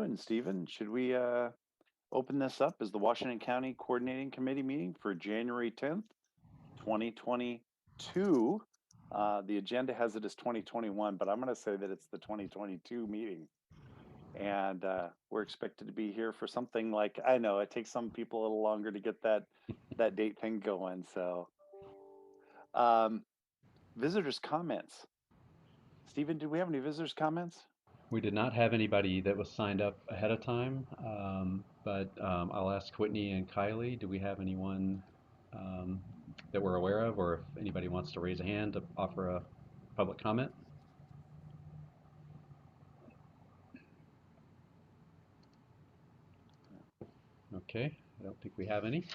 afternoon, Stephen. Should we open this up as the Washington County Coordinating Committee meeting for January 10th, 2022? The agenda has it as 2021, but I'm going to say that it's the 2022 meeting. And we're expected to be here for something like, I know it takes some people a little longer to get that date thing going. So visitors comments. Stephen, do we have any visitors comments? We did not have anybody that was signed up ahead of time, but I'll ask Whitney and Kylie, do we have anyone that we're aware of, or if anybody wants to raise a hand to offer a public comment? Okay, I don't think we have any.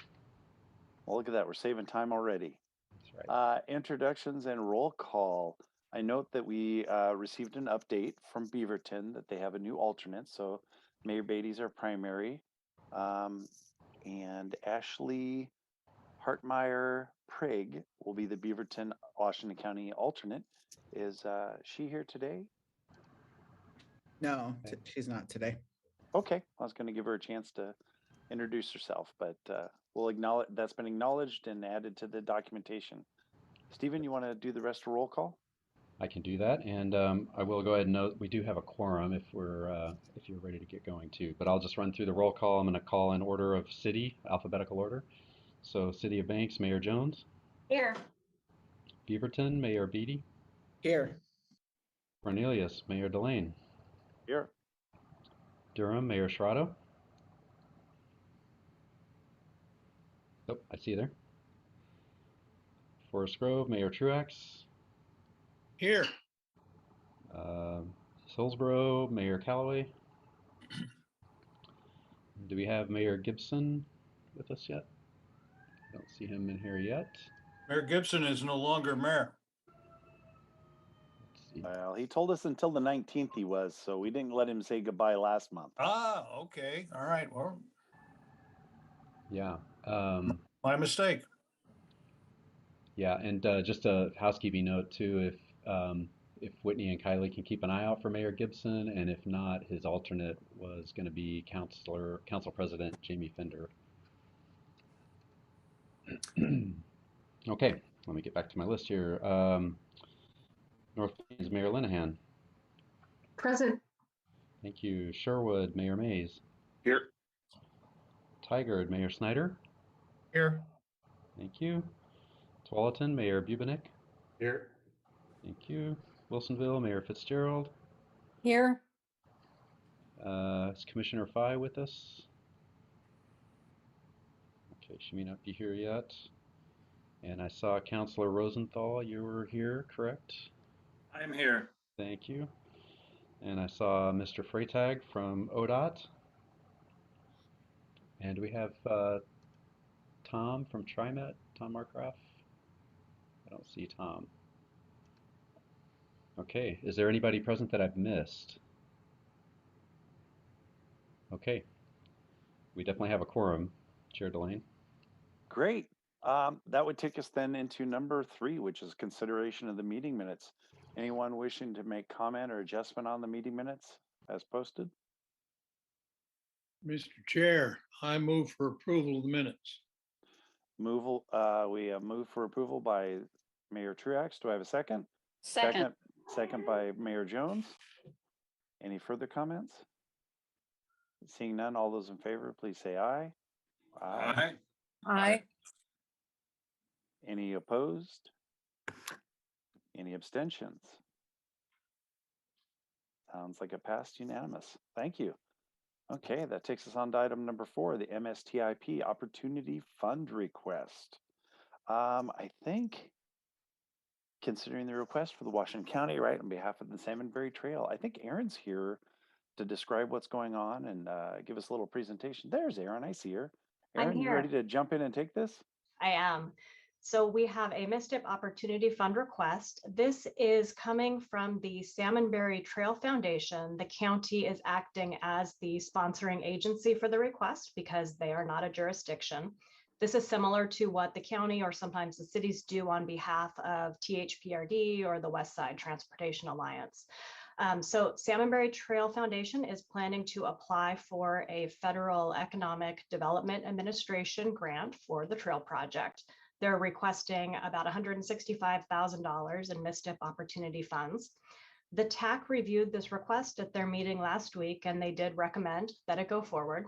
Well, look at that, we're saving time already. That's right. Introductions and roll call. I note that we received an update from Beaverton that they have a new alternate. So Mayor Beatty's our primary. And Ashley Hartmeyer Prigg will be the Beaverton, Washington County alternate. Is she here today? No, she's not today. Okay, I was going to give her a chance to introduce herself, but we'll acknowledge that's been acknowledged and added to the documentation. Stephen, you want to do the rest of roll call? I can do that, and I will go ahead and note we do have a quorum if you're ready to get going too. But I'll just run through the roll call. I'm going to call in order of city, alphabetical order. So City of Banks, Mayor Jones. Here. Beaverton, Mayor Beatty. Here. Cornelius, Mayor Delane. Here. Durham, Mayor Shrado. Oh, I see you there. Forest Grove, Mayor Truax. Here. Hillsborough, Mayor Callaway. Do we have Mayor Gibson with us yet? I don't see him in here yet. Mayor Gibson is no longer mayor. Let's see. Well, he told us until the 19th he was, so we didn't let him say goodbye last month. Ah, okay. All right. Well, Yeah. my mistake. Yeah, and just a housekeeping note too, if Whitney and Kylie can keep an eye out for Mayor Gibson, and if not, his alternate was going to be Council President Jamie Fender. Okay, let me get back to my list here. North Plains, Mayor Linehan. Present. Thank you. Sherwood, Mayor Mays. Here. Tigard, Mayor Snyder. Here. Thank you. Tualatin, Mayor Bubenik. Here. Thank you. Wilsonville, Mayor Fitzgerald. Here. Is Commissioner Fye with us? Okay, she may not be here yet. And I saw Councilor Rosenthal, you were here, correct? I'm here. Thank you. And I saw Mr. Freytag from Odot. And we have Tom from TriMet, Tom Markgraf. I don't see Tom. Okay, is there anybody present that I've missed? Okay, we definitely have a quorum, Chair Delane. Great. That would take us then into number 3, which is consideration of the meeting minutes. Anyone wishing to make comment or adjustment on the meeting minutes as posted? Mr. Chair, I move for approval of the minutes. We have moved for approval by Mayor Truax. Do I have a second? Second. Second by Mayor Jones. Any further comments? Seeing none, all those in favor, please say aye. Aye. Aye. Any opposed? Any abstentions? Sounds like it passed unanimous. Thank you. Okay, that takes us on to item number 4, the MSTIP Opportunity Fund Request. I think, considering the request for the Washington County, right, on behalf of the Salmonberry Trail, I think Erin's here to describe what's going on and give us a little presentation. There's Erin, I see her. I'm Erin, you here. ready to jump in and take this? I am. So we have a Mstip Opportunity Fund request. This is coming from the Salmonberry Trail Foundation. The county is acting as the sponsoring agency for the request because they are not a jurisdiction. This is similar to what the county or sometimes the cities do on behalf of THPRD or the West Side Transportation Alliance. So Salmonberry Trail Foundation is planning to apply for a federal Economic Development Administration grant for the trail project. They're requesting about $165,000 in Mstip opportunity funds. The TAC reviewed this request at their meeting last week, and they did recommend that it go forward.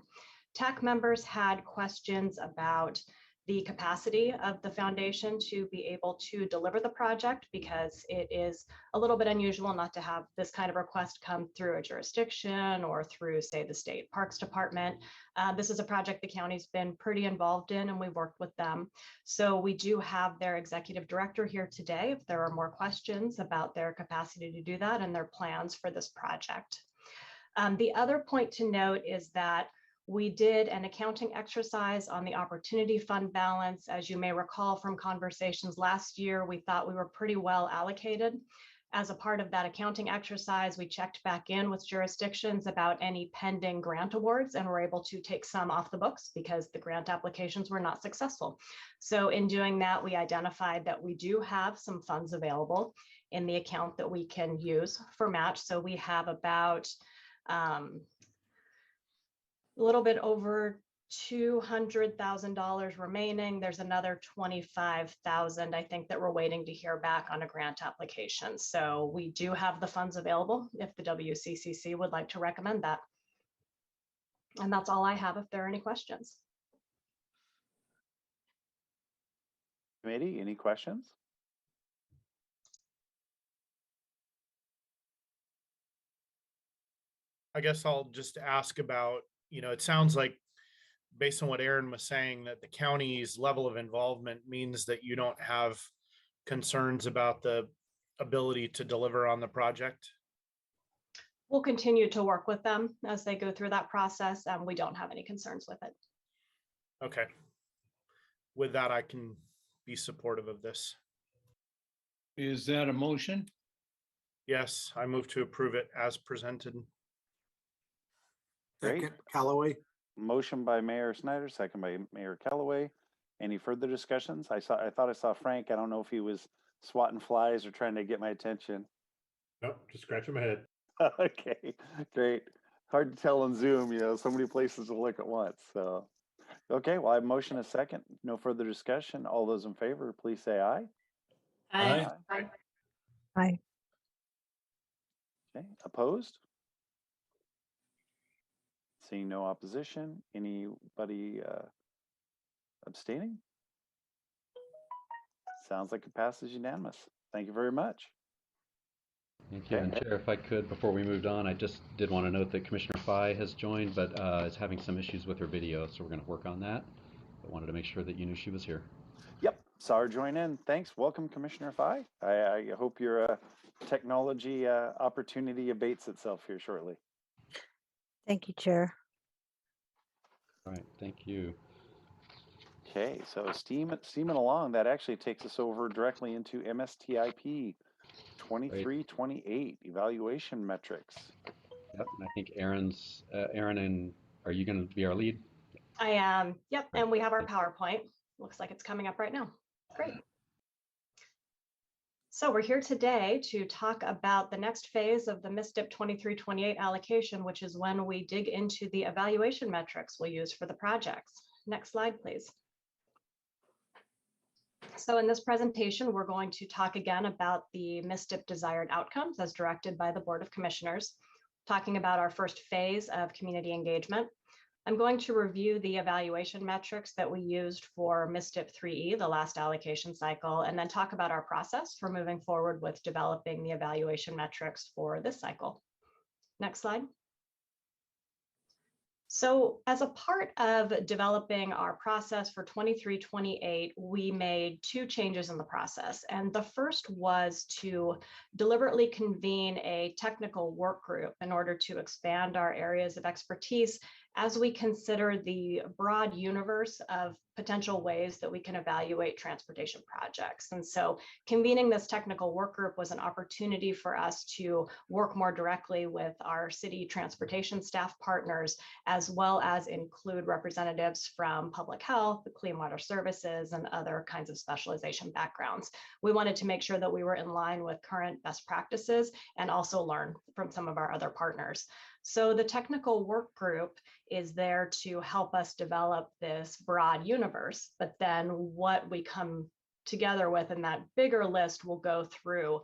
TAC members had questions about the capacity of the foundation to be able to deliver the project, because it is a little bit unusual not to have this kind of request come through a jurisdiction or through, say, the state parks department. This is a project the county's been pretty involved in, and we've worked with them. So we do have their executive director here today if there are more questions about their capacity to do that and their plans for this project. The other point to note is that we did an accounting exercise on the opportunity fund balance. As you may recall from conversations last year, we thought we were pretty well allocated. As a part of that accounting exercise, we checked back in with jurisdictions about any pending grant awards and were able to take some off the books because the grant applications were not successful. So in doing that, we identified that we do have some funds available in the account that we can use for match. So we have about a little bit over $200,000 remaining. There's another $25,000, I think, that we're waiting to hear back on a grant application. So we do have the funds available if the WCCC would like to recommend that. And that's all I have if there are any questions. Committee, any questions? I guess I'll just ask about, it sounds like based on what Aaron was saying, that the county's level of involvement means that you don't have concerns about the ability to deliver on the project. We'll continue to work with them as they go through that process, and we don't have any concerns with it. Okay. With that, I can be supportive of this. Is that a motion? Yes, I move to approve it as presented. Great. Second, Callaway. Motion by Mayor Snyder, second by Mayor Callaway. Any further discussions? I thought I saw Frank. I don't know if he was swatting flies or trying to get my attention. Nope, just scratching my head. Okay, great. Hard to tell on Zoom, so many places to look at once. So, okay, well, I have motion a second. No further discussion. All those in favor, please say aye. Aye. Aye. Okay, opposed? Seeing no opposition, anybody abstaining? Sounds like it passes unanimous. Thank you very much. Thank you. Okay. And Chair, if I could, before we moved on, I just did want to note that Commissioner Fye has joined, but is having some issues with her video, so we're going to work on that. But wanted to make sure that you knew she was here. Yep, saw her join in. Thanks. Welcome, Commissioner Fye. I hope your technology opportunity abates itself here shortly. Thank you, Chair. All right, thank you. Okay, so steaming along, that actually takes us over directly into MSTIP 2328 evaluation metrics. Yep, and I think Aaron, and are you going to be our lead? I am. Yep, and we have our PowerPoint. Looks like it's coming up right now. Great. So we're here today to talk about the next phase of the Mstip 2328 allocation, which is when we dig into the evaluation metrics we'll use for the projects. Next slide, please. So in this presentation, we're going to talk again about the Mstip desired outcomes as directed by the Board of Commissioners, talking about our first phase of community engagement. I'm going to review the evaluation metrics that we used for Mstip 3E, the last allocation cycle, and then talk about our process for moving forward with developing the evaluation metrics for this cycle. Next slide. So as a part of developing our process for 2328, we made two changes in the process. And the first was to deliberately convene a technical work group in order to expand our areas of expertise as we consider the broad universe of potential ways that we can evaluate transportation projects. And so convening this technical work group was an opportunity for us to work more directly with our city transportation staff partners, as well as include representatives from public health, clean water services, and other kinds of specialization backgrounds. We wanted to make sure that we were in line with current best practices and also learn from some of our other partners. So the technical work group is there to help us develop this broad universe, but then what we come together with in that bigger list will go through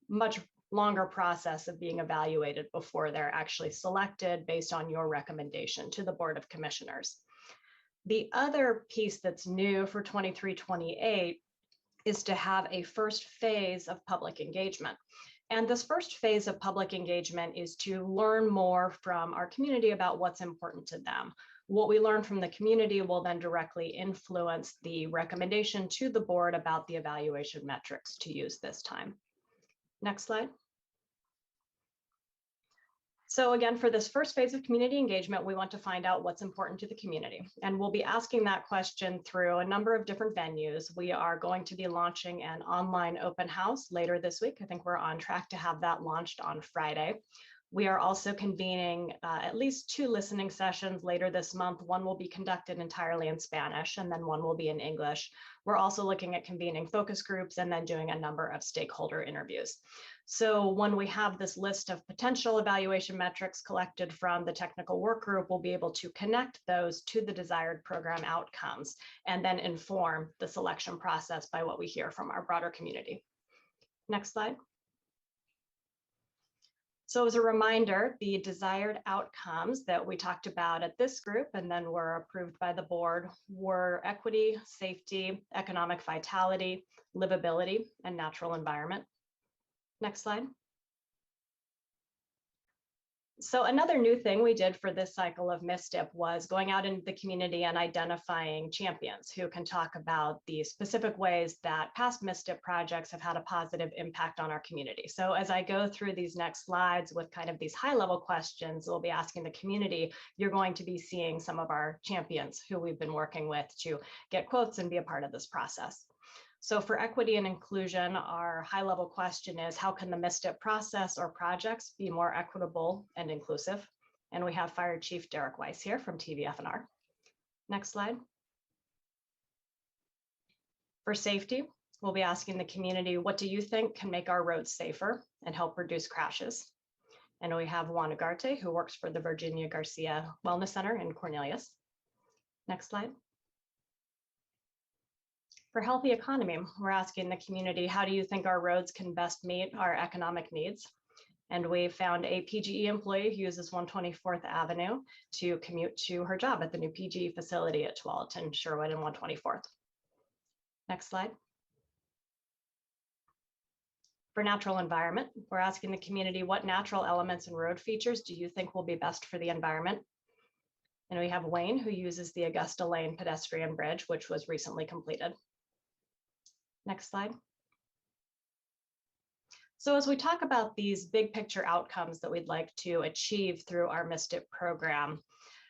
much longer process of being evaluated before they're actually selected based on your recommendation to the Board of Commissioners. The other piece that's new for 23-28 is to have a first phase of public engagement. And this first phase of public engagement is to learn more from our community about what's important to them. What we learn from the community will then directly influence the recommendation to the board about the evaluation metrics to use this time. Next slide. So again, for this first phase of community engagement, we want to find out what's important to the community. And we'll be asking that question through a number of different venues. We are going to be launching an online open house later this week. I think we're on track to have that launched on Friday. We are also convening at least 2 listening sessions later this month. One will be conducted entirely in Spanish, and then one will be in English. We're also looking at convening focus groups and then doing a number of stakeholder interviews. So when we have this list of potential evaluation metrics collected from the technical work group, we'll be able to connect those to the desired program outcomes and then inform the selection process by what we hear from our broader community. Next slide. So as a reminder, the desired outcomes that we talked about at this group and then were approved by the board were equity, safety, economic vitality, livability, and natural environment. Next slide. So another new thing we did for this cycle of Mstip was going out into the community and identifying champions who can talk about the specific ways that past Mstip projects have had a positive impact on our community. So as I go through these next slides with kind of these high-level questions, we'll be asking the community, you're going to be seeing some of our champions who we've been working with to get quotes and be a part of this process. So for equity and inclusion, our high-level question is, how can the Mstip process or projects be more equitable and inclusive? And we have Fire Chief Derek Weiss here from TVF&R. Next slide. For safety, we'll be asking the community, what do you think can make our roads safer and help reduce crashes? And we have Juan Ugarte, who works for the Virginia Garcia Wellness Center in Cornelius. Next slide. For healthy economy, we're asking the community, how do you think our roads can best meet our economic needs? And we found a PGE employee who uses 124th Avenue to commute to her job at the new PGE facility at Tualatin, Sherwood, and 124th. Next slide. For natural environment, we're asking the community, what natural elements and road features do you think will be best for the environment? And we have Wayne, who uses the Augusta Lane pedestrian bridge, which was recently completed. Next slide. So as we talk about these big picture outcomes that we'd like to achieve through our Mstip program,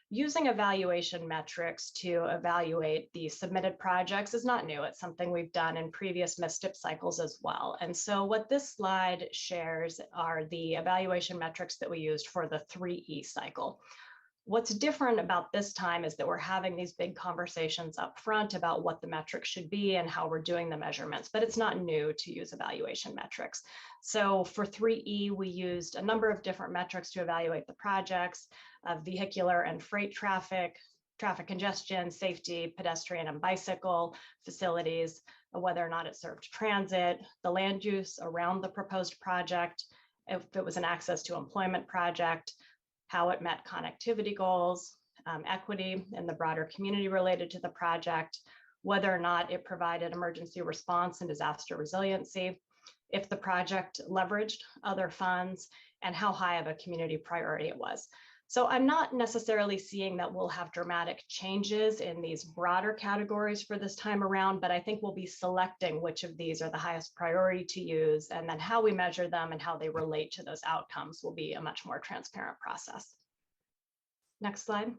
using evaluation metrics to evaluate the submitted projects is not new. It's something we've done in previous Mstip cycles as well. And so what this slide shares are the evaluation metrics that we used for the 3E cycle. What's different about this time is that we're having these big conversations up front about what the metrics should be and how we're doing the measurements, but it's not new to use evaluation metrics. So for 3E, we used a number of different metrics to evaluate the projects, vehicular and freight traffic, traffic congestion, safety, pedestrian and bicycle facilities, whether or not it served transit, the land use around the proposed project, if it was an access to employment project, how it met connectivity goals, equity in the broader community related to the project, whether or not it provided emergency response and disaster resiliency, if the project leveraged other funds, and how high of a community priority it was. So I'm not necessarily seeing that we'll have dramatic changes in these broader categories for this time around, but I think we'll be selecting which of these are the highest priority to use, and then how we measure them and how they relate to those outcomes will be a much more transparent process. Next slide.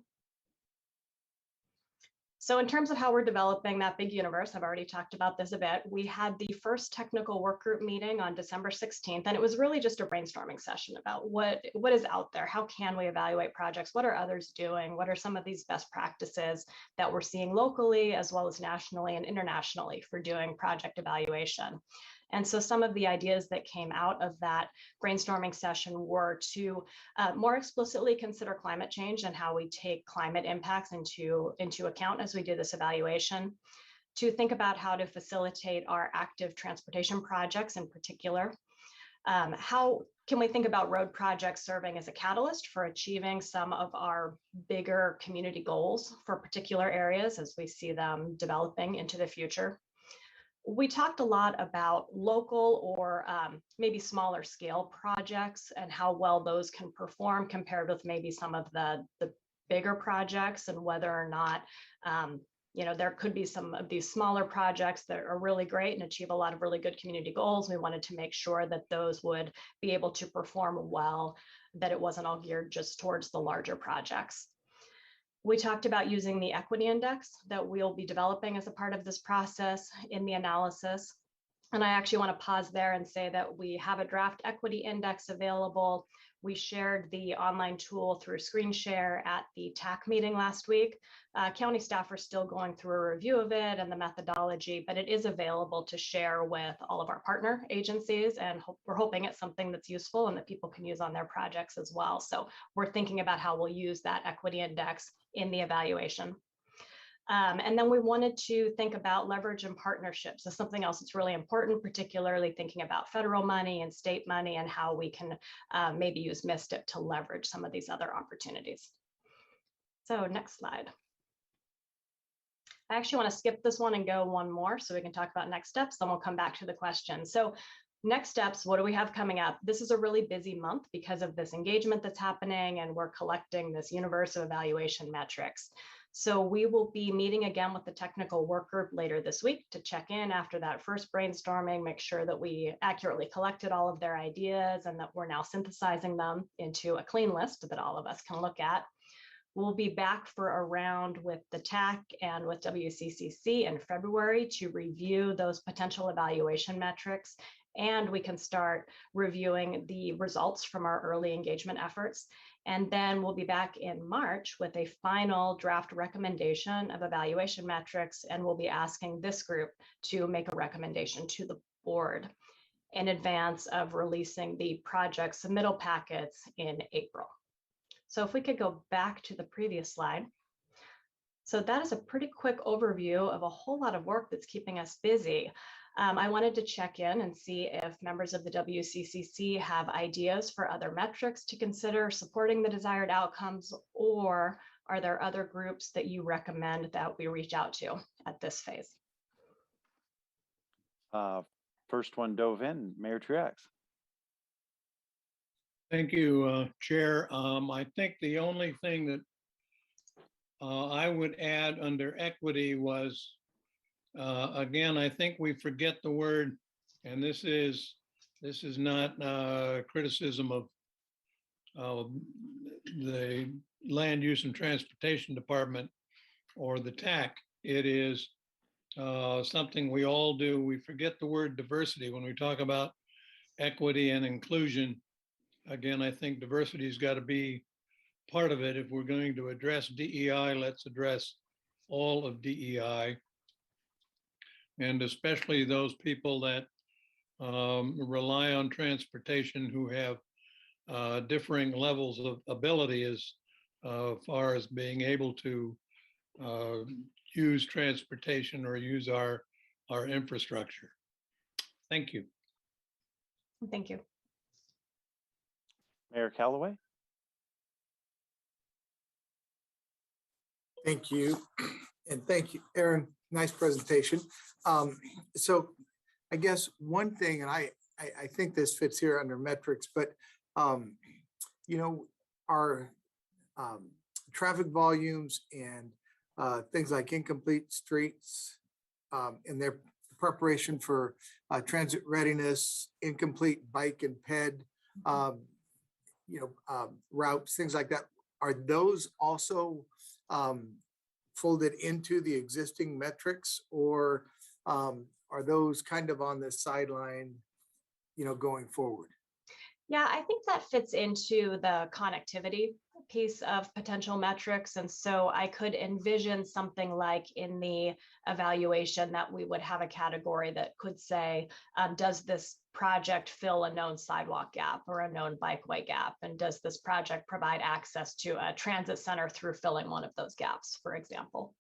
So in terms of how we're developing that big universe, I've already talked about this a bit. We had the first technical work group meeting on December 16th, and it was really just a brainstorming session about what is out there. How can we evaluate projects? What are others doing? What are some of these best practices that we're seeing locally as well as nationally and internationally for doing project evaluation? And so some of the ideas that came out of that brainstorming session were to more explicitly consider climate change and how we take climate impacts into account as we do this evaluation, to think about how to facilitate our active transportation projects in particular. How can we think about road projects serving as a catalyst for achieving some of our bigger community goals for particular areas as we see them developing into the future? We talked a lot about local or maybe smaller scale projects and how well those can perform compared with maybe some of the bigger projects, and whether or not there could be some of these smaller projects that are really great and achieve a lot of really good community goals. We wanted to make sure that those would be able to perform well, that it wasn't all geared just towards the larger projects. We talked about using the equity index that we'll be developing as a part of this process in the analysis. And I actually want to pause there and say that we have a draft equity index available. We shared the online tool through screen share at the TAC meeting last week. County staff are still going through a review of it and the methodology, but it is available to share with all of our partner agencies, and we're hoping it's something that's useful and that people can use on their projects as well. So we're thinking about how we'll use that equity index in the evaluation. And then we wanted to think about leverage and partnerships. So something else that's really important, particularly thinking about federal money and state money and how we can maybe use Mstip to leverage some of these other opportunities. So next slide. I actually want to skip this one and go one more so we can talk about next steps, then we'll come back to the question. So next steps, what do we have coming up? This is a really busy month because of this engagement that's happening, and we're collecting this universe of evaluation metrics. So we will be meeting again with the technical work group later this week to check in after that first brainstorming, make sure that we accurately collected all of their ideas and that we're now synthesizing them into a clean list that all of us can look at. We'll be back for a round with the TAC and with WCCC in February to review those potential evaluation metrics, and we can start reviewing the results from our early engagement efforts. And then we'll be back in March with a final draft recommendation of evaluation metrics, and we'll be asking this group to make a recommendation to the board in advance of releasing the project submittal packets in April. So if we could go back to the previous slide. So that is a pretty quick overview of a whole lot of work that's keeping us busy. I wanted to check in and see if members of the WCCC have ideas for other metrics to consider supporting the desired outcomes, or are there other groups that you recommend that we reach out to at this phase? First one dove in, Mayor Truax. Thank you, Chair. I think the only thing that I would add under equity was, again, I think we forget the word, and this is not criticism of the Land Use and Transportation Department or the TAC. It is something we all do. We forget the word diversity when we talk about equity and inclusion. Again, I think diversity has got to be part of it. If we're going to address DEI, let's address all of DEI, and especially those people that rely on transportation who have differing levels of ability as far as being able to use transportation or use our infrastructure. Thank you. Thank you. Mayor Callaway. Thank you. And thank you, Aaron. Nice presentation. So I guess one thing, and I think this fits here under metrics, but our traffic volumes and things like incomplete streets and their preparation for transit readiness, incomplete bike and ped, routes, things like that. Are those also folded into the existing metrics, or are those kind of on the sideline, going forward? Yeah, I think that fits into the connectivity piece of potential metrics. And so I could envision something like in the evaluation that we would have a category that could say, does this project fill a known sidewalk gap or a known bikeway gap? And does this project provide access to a transit center through filling one of those gaps, for example?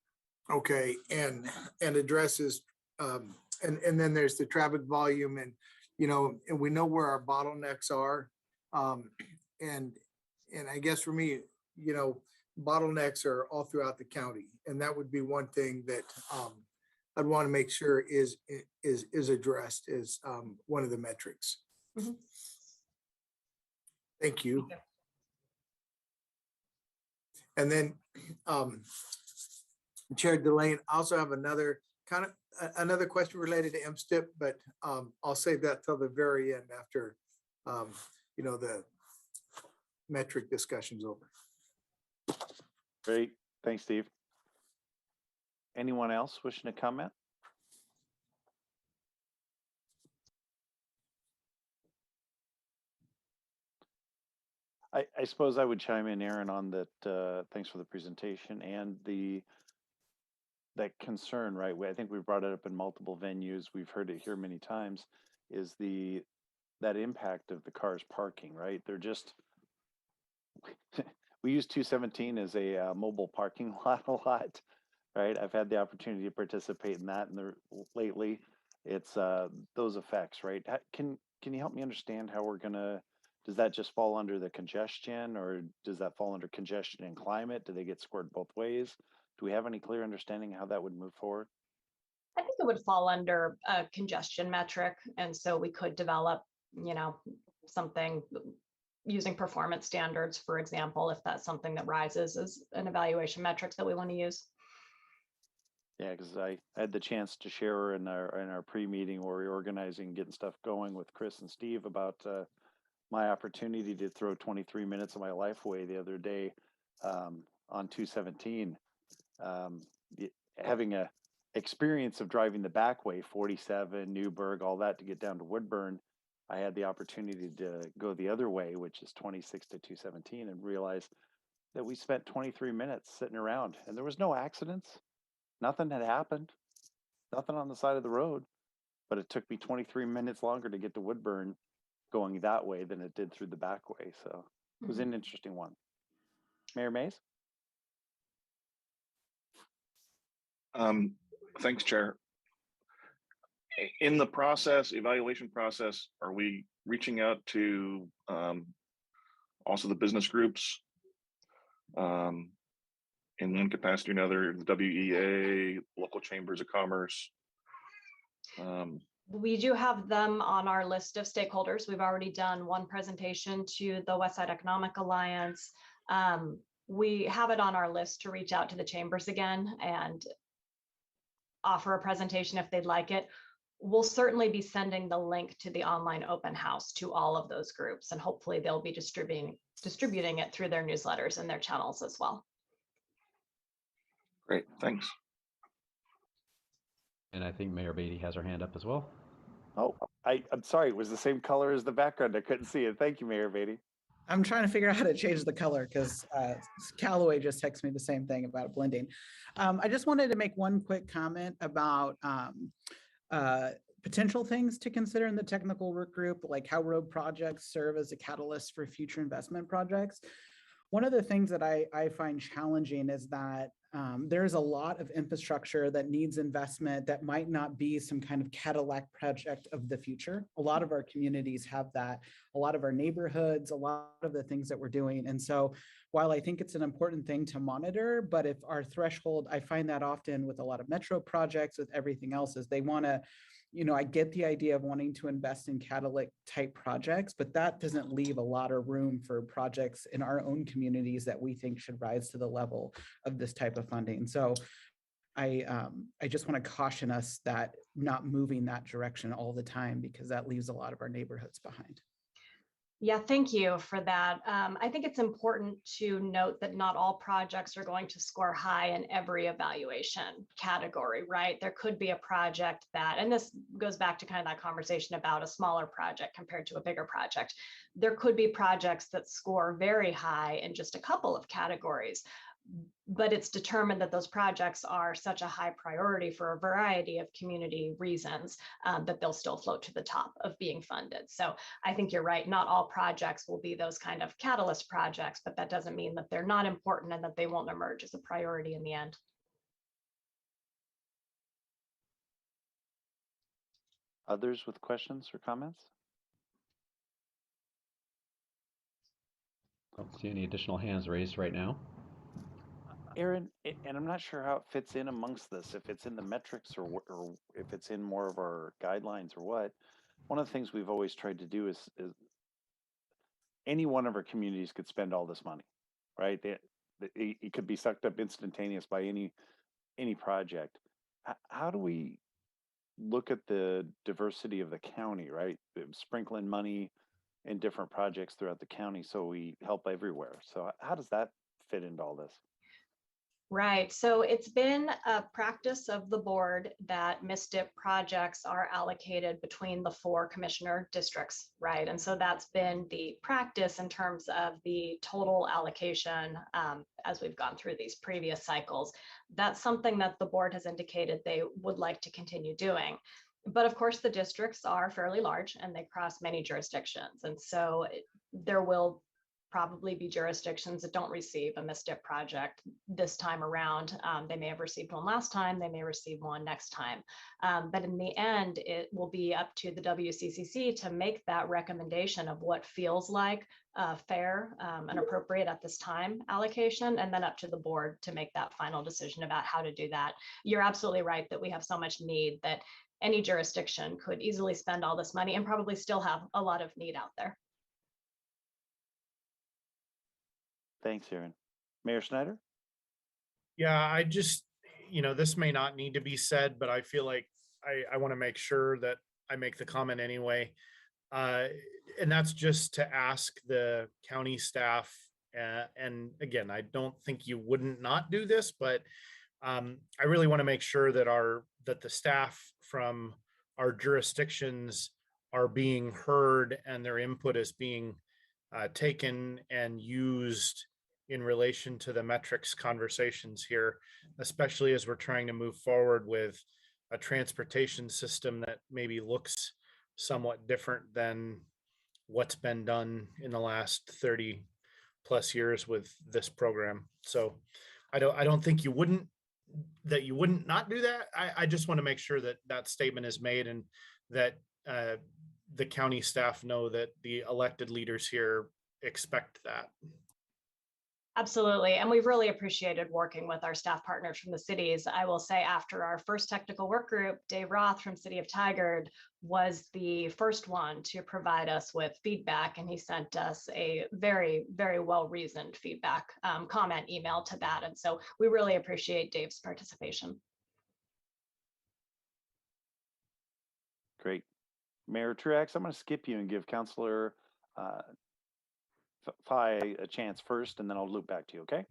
Okay, and addresses, and then there's the traffic volume, and and we know where our bottlenecks are. And I guess for me, bottlenecks are all throughout the county, and that would be one thing that I'd want to make sure is addressed as one of the metrics. Mhm. Thank you. And then Chair Delane, I also have another question related to Mstip, but I'll save that till the very end after the metric discussion's over. Great. Thanks, Steve. Anyone else wishing to comment? I suppose I would chime in, Aaron, on that. Thanks for the presentation and that concern, right? I think we brought it up in multiple venues. We've heard it here many times, is that impact of the cars parking, right? They're just, we use 217 as a mobile parking lot a lot, right? I've had the opportunity to participate in that, and lately it's those effects, right? Can you help me understand how we're gonna, does that just fall under the congestion, or does that fall under congestion and climate? Do they get scored both ways? Do we have any clear understanding how that would move forward? I think it would fall under a congestion metric. And so we could develop, something using performance standards, for example, if that's something that rises as an evaluation metrics that we want to use. Yeah, because I had the chance to share in our pre-meeting where we're organizing, getting stuff going with Chris and Steve about my opportunity to throw 23 minutes of my life away the other day on 217. Having a experience of driving the back way, 47, Newburgh, all that to get down to Woodburn, I had the opportunity to go the other way, which is 26 to 217, and realized that we spent 23 minutes sitting around and there was no accidents. Nothing had happened, nothing on the side of the road, but it took me 23 minutes longer to get to Woodburn going that way than it did through the back way. So it was an interesting one. Mayor Mays? Thanks, Chair. In the evaluation process, are we reaching out to also the business groups in one capacity or another, the WEA, local chambers of commerce? We do have them on our list of stakeholders. We've already done one presentation to the Westside Economic Alliance. We have it on our list to reach out to the chambers again and offer a presentation if they'd like it. We'll certainly be sending the link to the online open house to all of those groups, and hopefully they'll be distributing it through their newsletters and their channels as well. Great, thanks. And I think Mayor Beatty has her hand up as well. Oh, I'm sorry, it was the same color as the background. I couldn't see it. Thank you, Mayor Beatty. I'm trying to figure out how to change the color because Callaway just texted me the same thing about blending. I just wanted to make one quick comment about potential things to consider in the technical work group, like how road projects serve as a catalyst for future investment projects. One of the things that I find challenging is that there's a lot of infrastructure that needs investment that might not be some kind of Cadillac project of the future. A lot of our communities have that, a lot of our neighborhoods, a lot of the things that we're doing. And so while I think it's an important thing to monitor, but if our threshold, I find that often with a lot of metro projects, with everything else, is they want to, I get the idea of wanting to invest in Cadillac type projects, but that doesn't leave a lot of room for projects in our own communities that we think should rise to the level of this type of funding. So I just want to caution us that not moving that direction all the time, because that leaves a lot of our neighborhoods behind. Yeah, thank you for that. I think it's important to note that not all projects are going to score high in every evaluation category, right? There could be a project that, and this goes back to kind of that conversation about a smaller project compared to a bigger project. There could be projects that score very high in just a couple of categories, but it's determined that those projects are such a high priority for a variety of community reasons that they'll still float to the top of being funded. So I think you're right. Not all projects will be those kind of catalyst projects, but that doesn't mean that they're not important and that they won't emerge as a priority in the end. Others with questions or comments? Don't see any additional hands raised right now. Aaron, and I'm not sure how it fits in amongst this, if it's in the metrics or if it's in more of our guidelines or what. One of the things we've always tried to do is any one of our communities could spend all this money, right? It could be sucked up instantaneous by any project. How do we look at the diversity of the county, right? Sprinkling money in different projects throughout the county so we help everywhere. So how does that fit into all this? Right. So it's been a practice of the board that Mstip projects are allocated between the 4 commissioner districts, right? And so that's been the practice in terms of the total allocation as we've gone through these previous cycles. That's something that the board has indicated they would like to continue doing. But of course, the districts are fairly large and they cross many jurisdictions. And so there will probably be jurisdictions that don't receive a Mstip project this time around. They may have received one last time, they may receive one next time. But in the end, it will be up to the WCCC to make that recommendation of what feels like fair and appropriate at this time allocation, and then up to the board to make that final decision about how to do that. You're absolutely right that we have so much need that any jurisdiction could easily spend all this money and probably still have a lot of need out there. Thanks, Aaron. Mayor Schneider? Yeah, I just, this may not need to be said, but I feel like I want to make sure that I make the comment anyway. And that's just to ask the county staff. And again, I don't think you wouldn't not do this, but I really want to make sure that the staff from our jurisdictions are being heard and their input is being taken and used in relation to the metrics conversations here, especially as we're trying to move forward with a transportation system that maybe looks somewhat different than what's been done in the last 30 plus years with this program. So I don't think you wouldn't not do that. I just want to make sure that that statement is made and that the county staff know that the elected leaders here expect that. Absolutely. And we've really appreciated working with our staff partners from the cities. I will say after our first technical work group, Dave Roth from City of Tigard was the first one to provide us with feedback. And he sent us a very, very well-reasoned feedback comment email to that. And so we really appreciate Dave's participation. Great. Mayor Truax, I'm going to skip you and give Councilor Phi a chance first, and then I'll loop back to you, okay?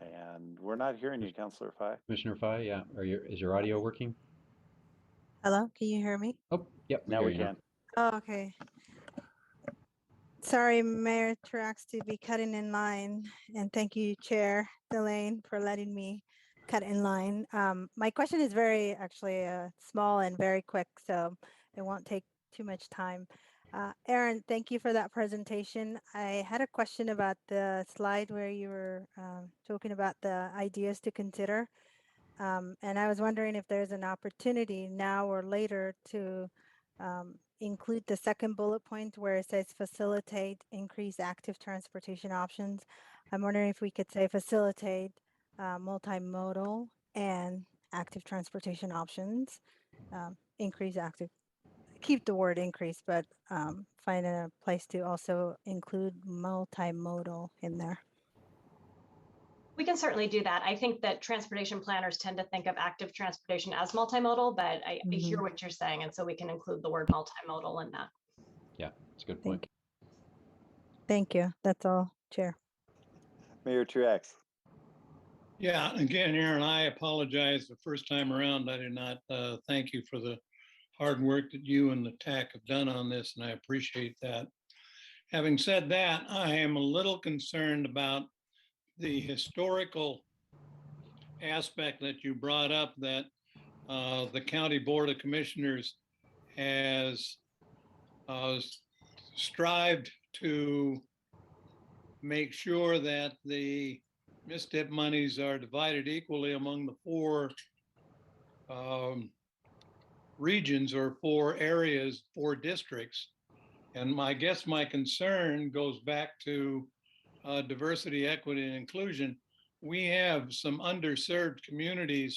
And we're not hearing you, Councilor Phi. Commissioner Phi, yeah, is your audio working? Hello, can you hear me? Oh, yep. Now hear we you can. Oh, okay. Sorry, Mayor Truax, to be cutting in line. And thank you, Chair Delane, for letting me cut in line. My question is very actually small and very quick, so it won't take too much time. Aaron, thank you for that presentation. I had a question about the slide where you were talking about the ideas to consider. And I was wondering if there's an opportunity now or later to include the second bullet point where it says facilitate increased active transportation options. I'm wondering if we could say facilitate multimodal and active transportation options, increase active. keep the word increase, but find a place to also include multimodal in there. We can certainly do that. I think that transportation planners tend to think of active transportation as multimodal, but I hear what you're saying. And so we can include the word multimodal in that. Yeah, it's a good point. Thank you. That's all, Chair. Mayor Truax. Yeah, again, Aaron, I apologize the first time around. I did not thank you for the hard work that you and the TAC have done on this, and I appreciate that. Having said that, I am a little concerned about the historical aspect that you brought up, that the County Board of Commissioners has strived to make sure that the Mstip monies are divided equally among the 4 regions or 4 areas, 4 districts. And I guess my concern goes back to diversity, equity, and inclusion. We have some underserved communities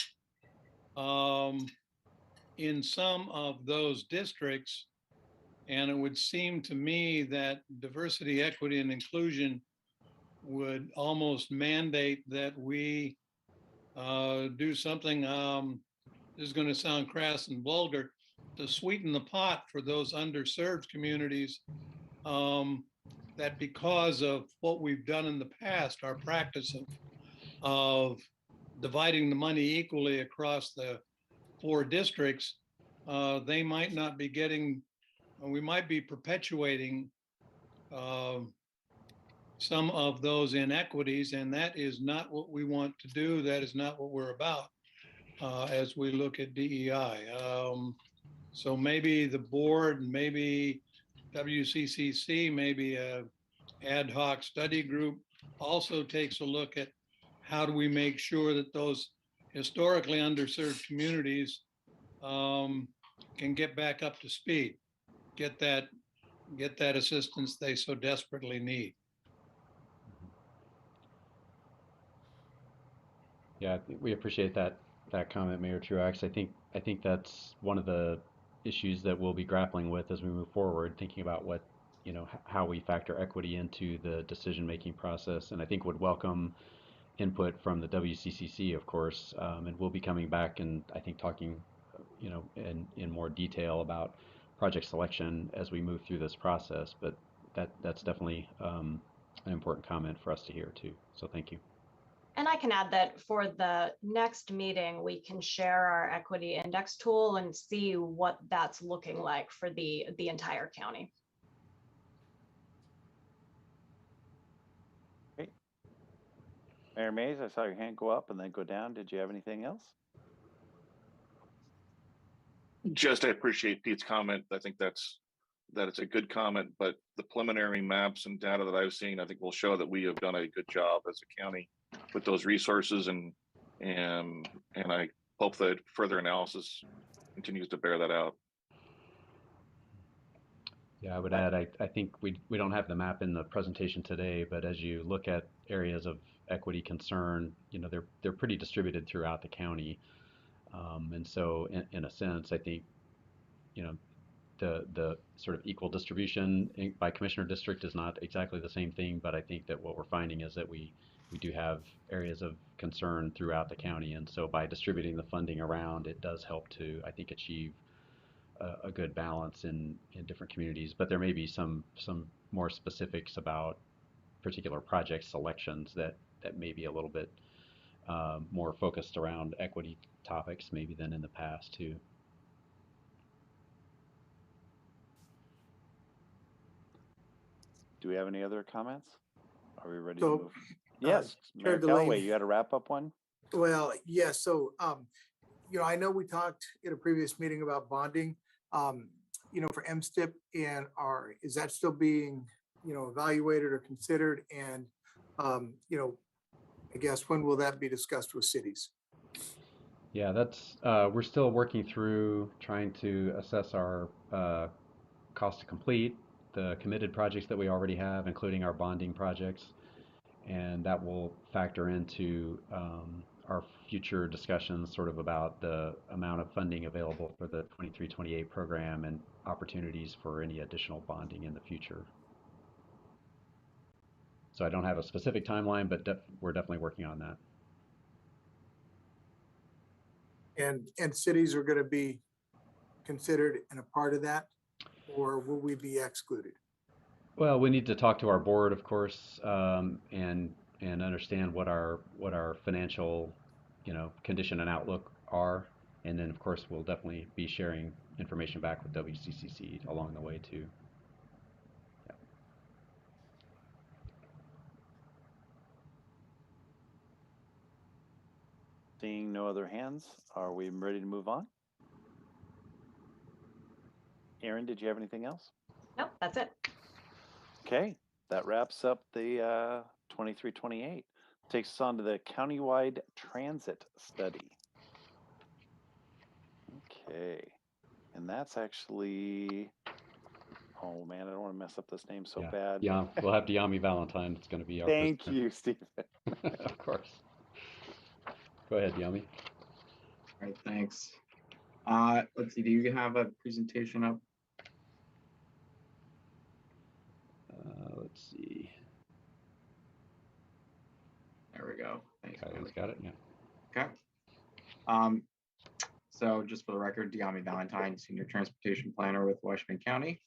in some of those districts. And it would seem to me that diversity, equity, and inclusion would almost mandate that we do something, this is going to sound crass and vulgar, to sweeten the pot for those underserved communities, that because of what we've done in the past, our practice of dividing the money equally across the 4 districts, they might not be getting, we might be perpetuating some of those inequities, and that is not what we want to do. That is not what we're about as we look at DEI. So maybe the board, maybe WCCC, maybe a ad hoc study group also takes a look at how do we make sure that those historically underserved communities can get back up to speed, get that assistance they so desperately need. Yeah, we appreciate that comment, Mayor Truax. I think that's one of the issues that we'll be grappling with as we move forward, thinking about what, how we factor equity into the decision-making process. And I think would welcome input from the WCCC, of course, and we'll be coming back and I think talking, in more detail about project selection as we move through this process. But that's definitely an important comment for us to hear too. So thank you. And I can add that for the next meeting, we can share our equity index tool and see what that's looking like for the entire county. Great. Mayor Mays, I saw your hand go up and then go down. Did you have anything else? Just, I appreciate Pete's comment. I think that it's a good comment, but the preliminary maps and data that I've seen, I think will show that we have done a good job as a county with those resources, and I hope that further analysis continues to bear that out. Yeah, I would add, I think we don't have the map in the presentation today, but as you look at areas of equity concern, they're pretty distributed throughout the county. And so in a sense, I think, the sort of equal distribution by commissioner district is not exactly the same thing, but I think that what we're finding is that we do have areas of concern throughout the county. And so by distributing the funding around, it does help to, I think, achieve a good balance in different communities. But there may be some more specifics about particular project selections that may be a little bit more focused around equity topics maybe than in the past too. Do we have any other comments? Are we ready So, to move? Yes, Mayor Chair Callaway, Delaney. you had a wrap up one? Well, yes. So, I know we talked in a previous meeting about bonding, for Mstip, and is that still being, evaluated or considered? And, I guess when will that be discussed with cities? Yeah, that's we're still working through trying to assess our cost to complete the committed projects that we already have, including our bonding projects, and that will factor into our future discussions sort of about the amount of funding available for the 23-28 program and opportunities for any additional bonding in the future. So I don't have a specific timeline, but we're definitely working on that. And cities are going to be considered in a part of that, or will we be excluded? Well, we need to talk to our board, of course, and understand what our financial, condition and outlook are, and then of course we'll definitely be sharing information back with WCCC along the way too. Yeah. Seeing no other hands, are we ready to move on? Aaron, did you have anything else? Nope, that's it. Okay, that wraps up the 23-28. Takes us on to the countywide transit study. Okay, and that's actually, oh man, I don't want to mess up this name so bad. Yeah, we'll have Diami Valentine. It's going to be our Thank presenter. you, Stephen. Of course. Go ahead, Diami. All right, thanks. Let's see, do you have a presentation up? Let's see. There we go. Thanks. Kylie's got it, yeah. Okay. So just for the record, Diami Valentine, Senior Transportation Planner with Washington County.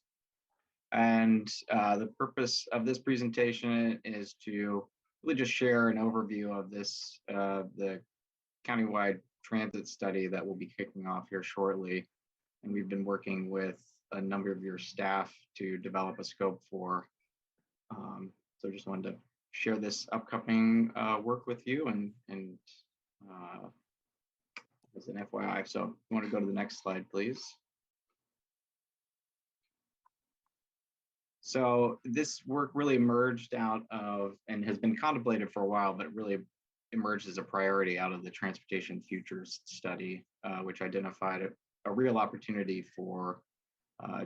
And the purpose of this presentation is to really just share an overview of this, the countywide transit study that will be kicking off here shortly. And we've been working with a number of your staff to develop a scope for. So just wanted to share this upcoming work with you and as an FYI. So you want to go to the next slide, please. So this work really emerged out of and has been contemplated for a while, but really emerged as a priority out of the Transportation Futures Study, which identified a real opportunity for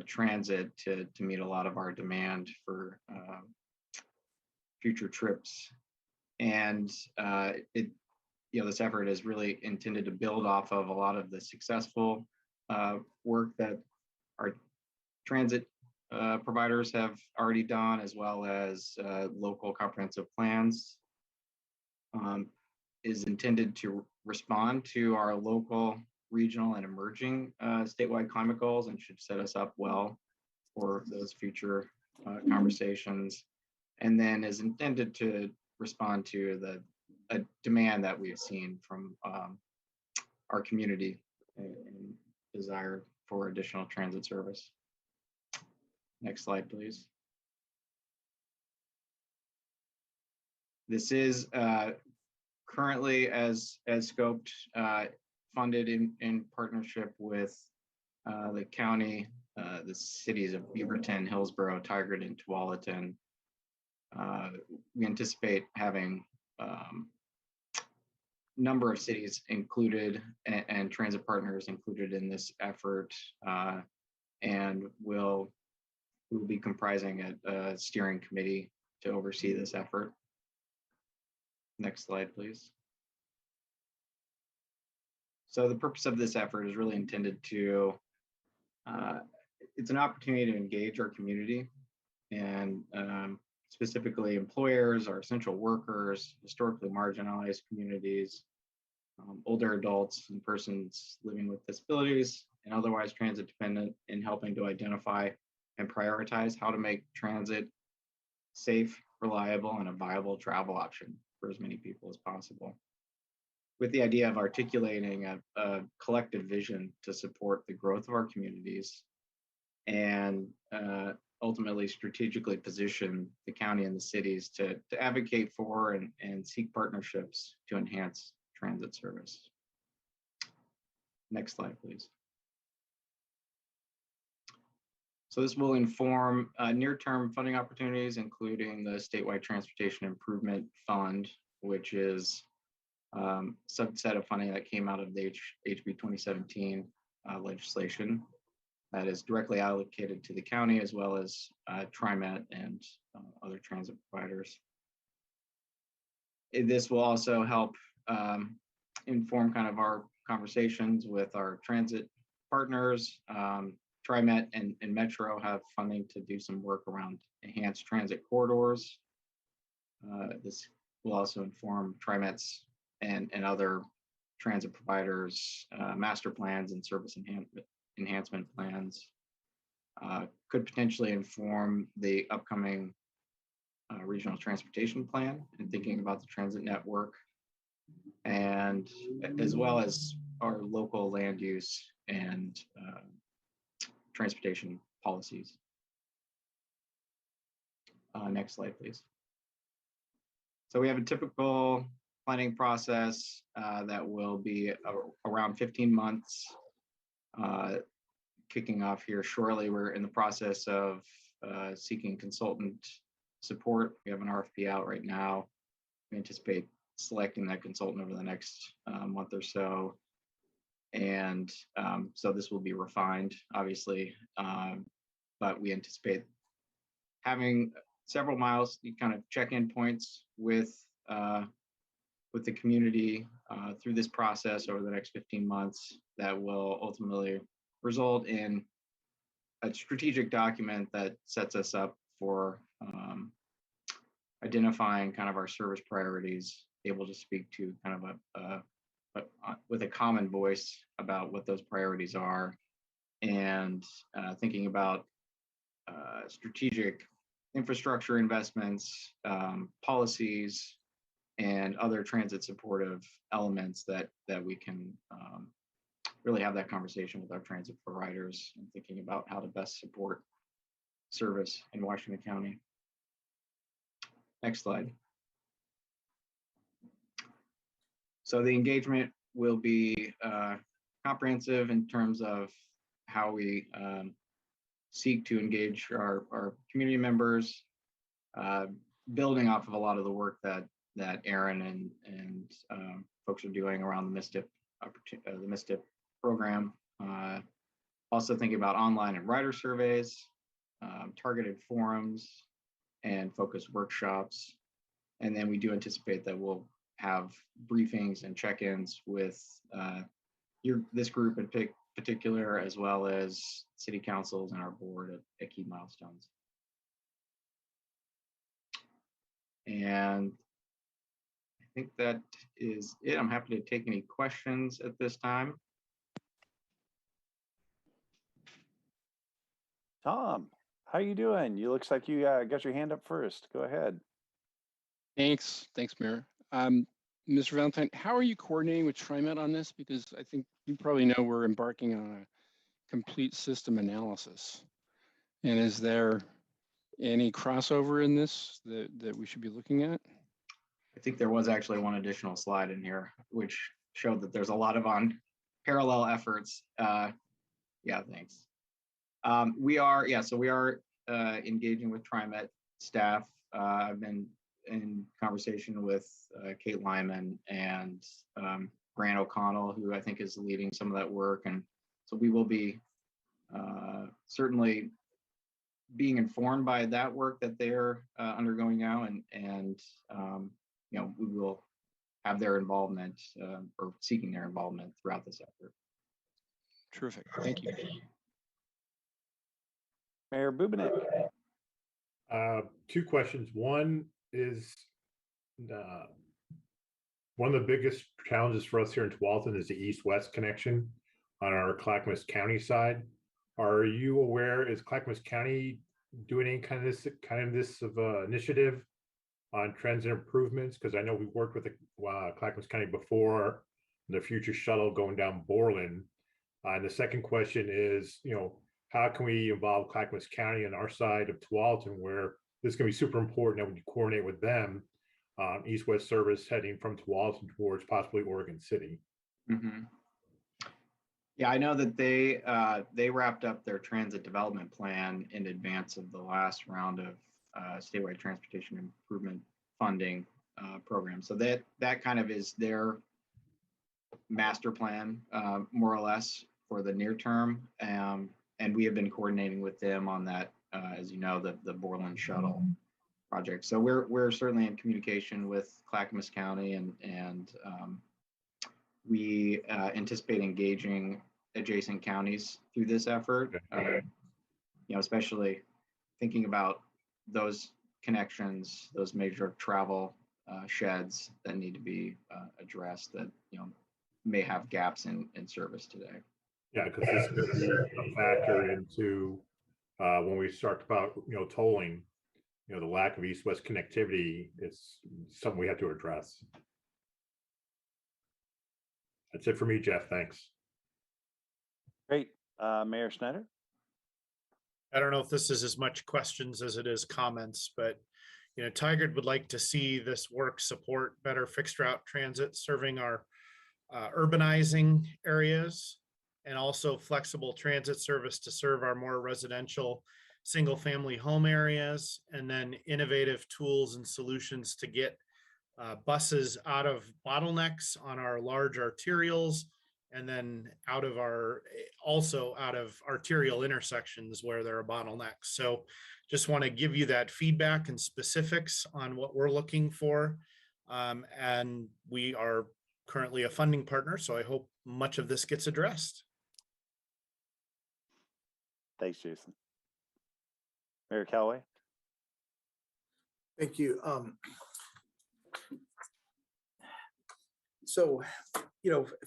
transit to meet a lot of our demand for future trips. And this effort is really intended to build off of a lot of the successful work that our transit providers have already done, as well as local comprehensive plans. Is intended to respond to our local, regional, and emerging statewide climate goals, and should set us up well for those future conversations. And then is intended to respond to a demand that we've seen from our community and desire for additional transit service. Next slide, please. This is currently as scoped, funded in partnership with the county, the cities of Beaverton, Hillsborough, Tigard, and Tualatin. We anticipate having number of cities included and transit partners included in this effort, and we'll be comprising a steering committee to oversee this effort. Next slide, please. So the purpose of this effort is really intended to, it's an opportunity to engage our community and specifically employers, our essential workers, historically marginalized communities, older adults and persons living with disabilities and otherwise transit dependent, in helping to identify and prioritize how to make transit safe, reliable, and a viable travel option for as many people as possible, with the idea of articulating a collective vision to support the growth of our communities and ultimately strategically position the county and the cities to advocate for and seek partnerships to enhance transit service. Next slide, please. So this will inform near-term funding opportunities, including the Statewide Transportation Improvement Fund, which is a subset of funding that came out of the HB 2017 legislation that is directly allocated to the county, as well as TriMet and other transit providers. This will also help inform kind of our conversations with our transit partners. TriMet and Metro have funding to do some work around enhanced transit corridors. This will also inform TriMet's and other transit providers, master plans and service enhancement plans. Could potentially inform the upcoming regional transportation plan and thinking about the transit network, and as well as our local land use and transportation policies. Next slide, please. So we have a typical planning process that will be around 15 months. Kicking off here shortly, we're in the process of seeking consultant support. We have an RFP out right now. We anticipate selecting that consultant over the next month or so. And so this will be refined, obviously, but we anticipate having several kind of check-in points with the community through this process over the next 15 months that will ultimately result in a strategic document that sets us up for identifying kind of our service priorities, able to speak to kind of with a common voice about what those priorities are, and thinking about strategic infrastructure investments, policies, and other transit supportive elements that we can really have that conversation with our transit providers and thinking about how to best support service in Washington County. Next slide. So the engagement will be comprehensive in terms of how we seek to engage our community members, building off of a lot of the work that Aaron and folks are doing around the Mstip program. Also thinking about online and rider surveys, targeted forums, and focused workshops. And then we do anticipate that we'll have briefings and check-ins with this group in particular, as well as city councils and our board at key milestones. And I think that is it. I'm happy to take any questions at this time. Tom, how you doing? You looks like you got your hand up first. Go ahead. Thanks, Mayor. Mr. Valentine, how are you coordinating with TriMet on this? Because I think you probably know we're embarking on a complete system analysis. And is there any crossover in this that we should be looking at? I think there was actually one additional slide in here, which showed that there's a lot of parallel efforts. Yeah, thanks. We are engaging with TriMet staff. I've been in conversation with Kate Lyman and Grant O'Connell, who I think is leading some of that work. And so we will be certainly being informed by that work that they're undergoing now, and we will have their involvement or seeking their involvement throughout this effort. Terrific, thank you. Mayor Bubinek. Two questions. One is one of the biggest challenges for us here in Tualatin is the east-west connection on our Clackamas County side. Are you aware, is Clackamas County doing any kind of this initiative on transit improvements? Because I know we worked with the Clackamas County before, the future shuttle going down Borland. And the second question is, how can we involve Clackamas County on our side of Tualatin, where this is going to be super important that we coordinate with them, east-west service heading from Tualatin towards possibly Oregon City. Mm-hmm. Yeah, I know that they wrapped up their transit development plan in advance of the last round of statewide transportation improvement funding program. So that kind of is their master plan, more or less, for the near term. And we have been coordinating with them on that, as you know, the Borland shuttle project. So we're certainly in communication with Clackamas County and We anticipate engaging adjacent counties through this effort, especially thinking about those connections, those major travel sheds that need to be addressed that, may have gaps in service today. Yeah, because this could be a factor into when we start about, tolling, the lack of east-west connectivity is something we have to address. That's it for me, Jeff. Thanks. Great. Mayor Schneider? I don't know if this is as much questions as it is comments, but Tigard would like to see this work support better fixed route transit serving our urbanizing areas, and also flexible transit service to serve our more residential single family home areas, and then innovative tools and solutions to get buses out of bottlenecks on our large arterials, and then also out of arterial intersections where there are bottlenecks. So just want to give you that feedback and specifics on what we're looking for. And we are currently a funding partner, so I hope much of this gets addressed. Thanks, Jason. Mayor Callaway? Thank you. So,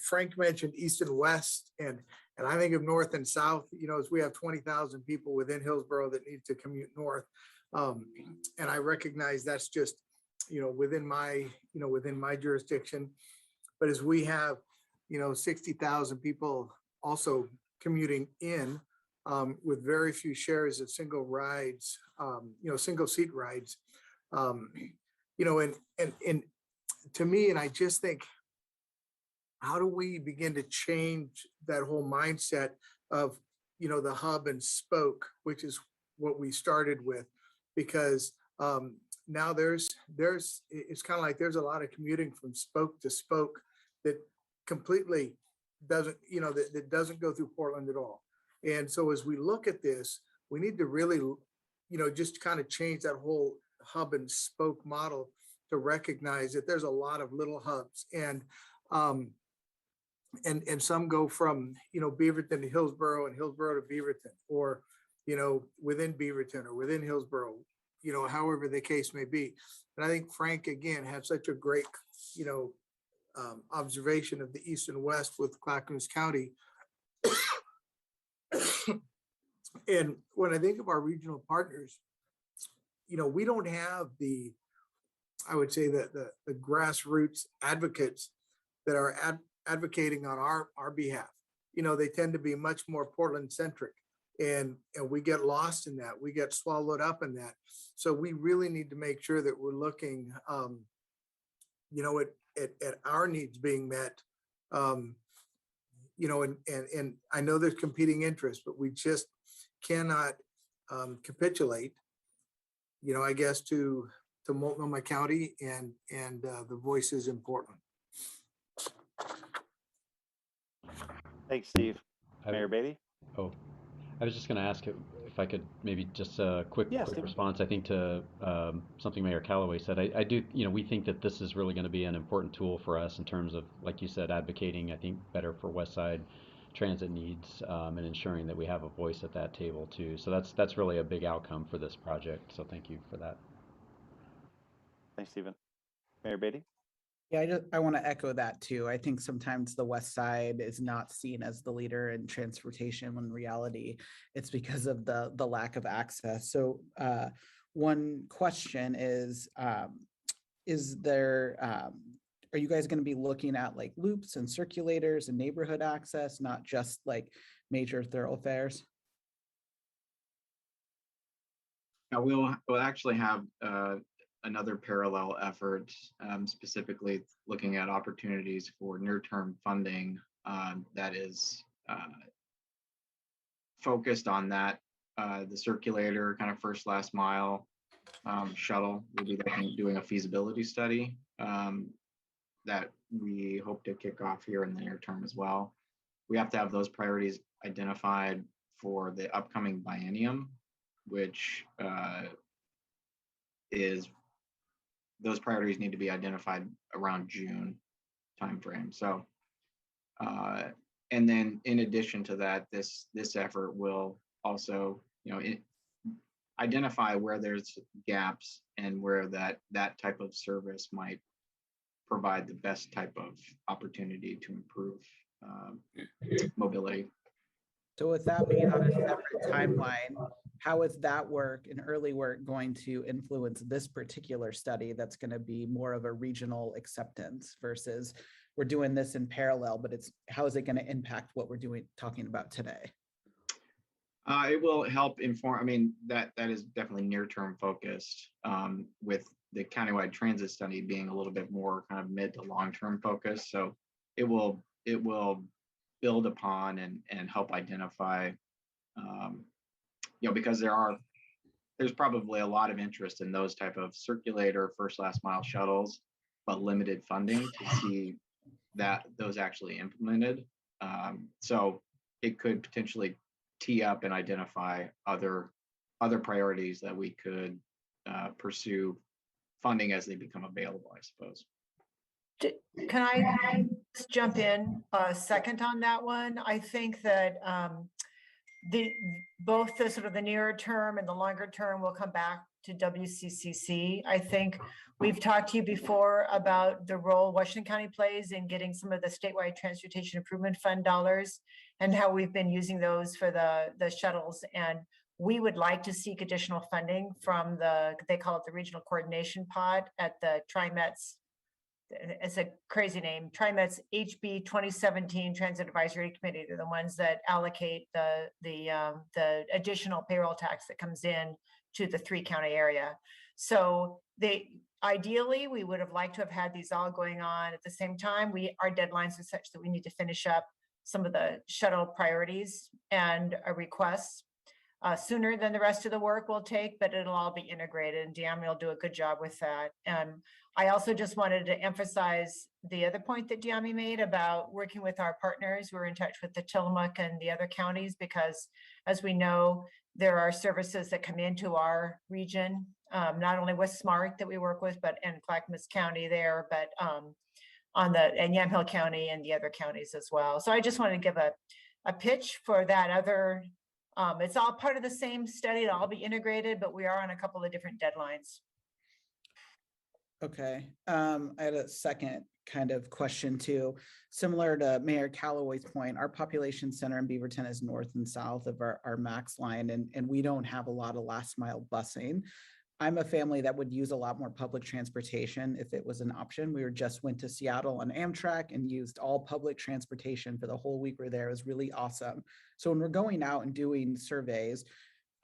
Frank mentioned east and west, and I think of north and south, as we have 20,000 people within Hillsborough that need to commute north. And I recognize that's just, within my jurisdiction. But as we have, 60,000 people also commuting in with very few shares of single rides, single seat rides, and to me, and I just think, how do we begin to change that whole mindset of, the hub and spoke, which is what we started with? Because now it's kind of like there's a lot of commuting from spoke to spoke that completely doesn't, that doesn't go through Portland at all. And so as we look at this, we need to really, just kind of change that whole hub and spoke model to recognize that there's a lot of little hubs, and some go from, Beaverton to Hillsborough and Hillsborough to Beaverton, or, within Beaverton or within Hillsborough, however the case may be. And I think Frank, again, had such a great, observation of the east and west with Clackamas County. And when I think of our regional partners, we don't have I would say that the grassroots advocates that are advocating on our behalf. They tend to be much more Portland centric, and we get lost in that. We get swallowed up in that. So we really need to make sure that we're looking, at our needs being met. And I know there's competing interests, but we just cannot capitulate, I guess, to Multnomah County and the voices in Portland. Thanks, Steve. Mayor Beatty? Oh, I was just going to ask if I could maybe just a quick Stephen. response, I think, to something Mayor Callaway said. I do, we think that this is really going to be an important tool for us in terms of, like you said, advocating, I think, better for West Side transit needs, and ensuring that we have a voice at that table too. So that's really a big outcome for this project. So thank you for that. Thanks, Stephen. Mayor Beatty? Yeah, I want to echo that too. I think sometimes the West Side is not seen as the leader in transportation when in reality it's because of the lack of access. So one question is there, are you guys going to be looking at like loops and circulators and neighborhood access, not just like major thoroughfares? Now we'll actually have another parallel effort, specifically looking at opportunities for near-term funding that is focused on that. The circulator, kind of first last mile shuttle, we'll be doing a feasibility study that we hope to kick off here in the near term as well. We have to have those priorities identified for the upcoming biennium, which those priorities need to be identified around June timeframe. So And then in addition to that, this effort will also, identify where there's gaps and where that type of service might provide the best type of opportunity to improve mobility. So with that being on a separate timeline, how is that work and early work going to influence this particular study that's going to be more of a regional acceptance versus we're doing this in parallel, but how is it going to impact what we're talking about today? It will help inform, that is definitely near-term focused, with the countywide transit study being a little bit more kind of mid to long-term focus. So it will build upon and help identify, because there's probably a lot of interest in those type of circulator first last mile shuttles, but limited funding to see that those actually implemented. So it could potentially tee up and identify other priorities that we could pursue funding as they become available, I suppose. Can I just jump in a second on that one? I think that both the sort of the nearer term and the longer term will come back to WCCC. I think we've talked to you before about the role Washington County plays in getting some of the statewide transportation improvement fund dollars and how we've been using those for the shuttles. And we would like to seek additional funding from they call it the regional coordination pod at the TriMet's. It's a crazy name, TriMet's HB 2017 Transit Advisory Committee. They're the ones that allocate the additional payroll tax that comes in to the 3-county area. So ideally, we would have liked to have had these all going on at the same time. Our deadlines are such that we need to finish up some of the shuttle priorities and requests sooner than the rest of the work will take, but it'll all be integrated, and Diami will do a good job with that. And I also just wanted to emphasize the other point that Diami made about working with our partners. We're in touch with the Tillamook and the other counties because, as we know, there are services that come into our region, not only with SMART that we work with, but in Clackamas County there, but and Yamhill County and the other counties as well. So I just wanted to give a pitch for that other. It's all part of the same study. It'll all be integrated, but we are on a couple of different deadlines. Okay. I had a second kind of question too. Similar to Mayor Calloway's point, our population center in Beaverton is north and south of our MAX line, and we don't have a lot of last mile busing. I'm a family that would use a lot more public transportation if it was an option. We just went to Seattle on Amtrak and used all public transportation for the whole week we were there. It was really awesome. So when we're going out and doing surveys,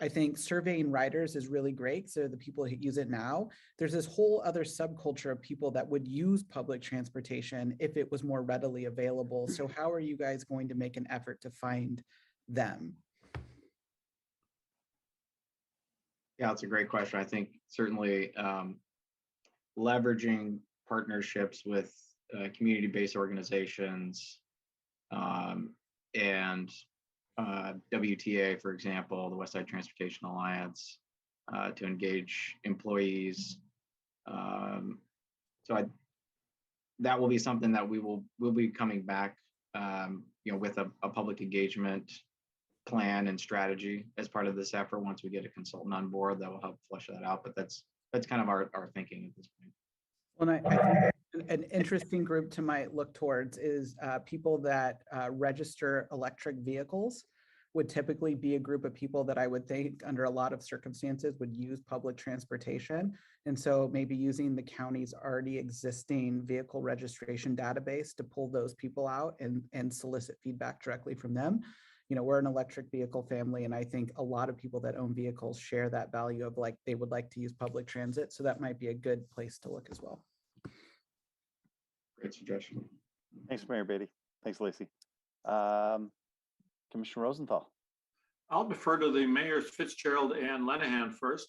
I think surveying riders is really great. So the people who use it now, there's this whole other subculture of people that would use public transportation if it was more readily available. So how are you guys going to make an effort to find them? Yeah, it's a great question. I think certainly leveraging partnerships with community-based organizations and WTA, for example, the West Side Transportation Alliance, to engage employees. That will be something that we'll be coming back, with a public engagement plan and strategy as part of this effort. Once we get a consultant on board, that will help flesh that out. But that's kind of our thinking at this point. Well, I think an interesting group to might look towards is people that register electric vehicles would typically be a group of people that I would think under a lot of circumstances would use public transportation. And so maybe using the county's already existing vehicle registration database to pull those people out and solicit feedback directly from them. We're an electric vehicle family, and I think a lot of people that own vehicles share that value of they would like to use public transit. So that might be a good place to look as well. Great suggestion. Thanks, Mayor Beatty. Thanks, Lacey. Commissioner Rosenthal. I'll defer to the mayors Fitzgerald and Lenahan first.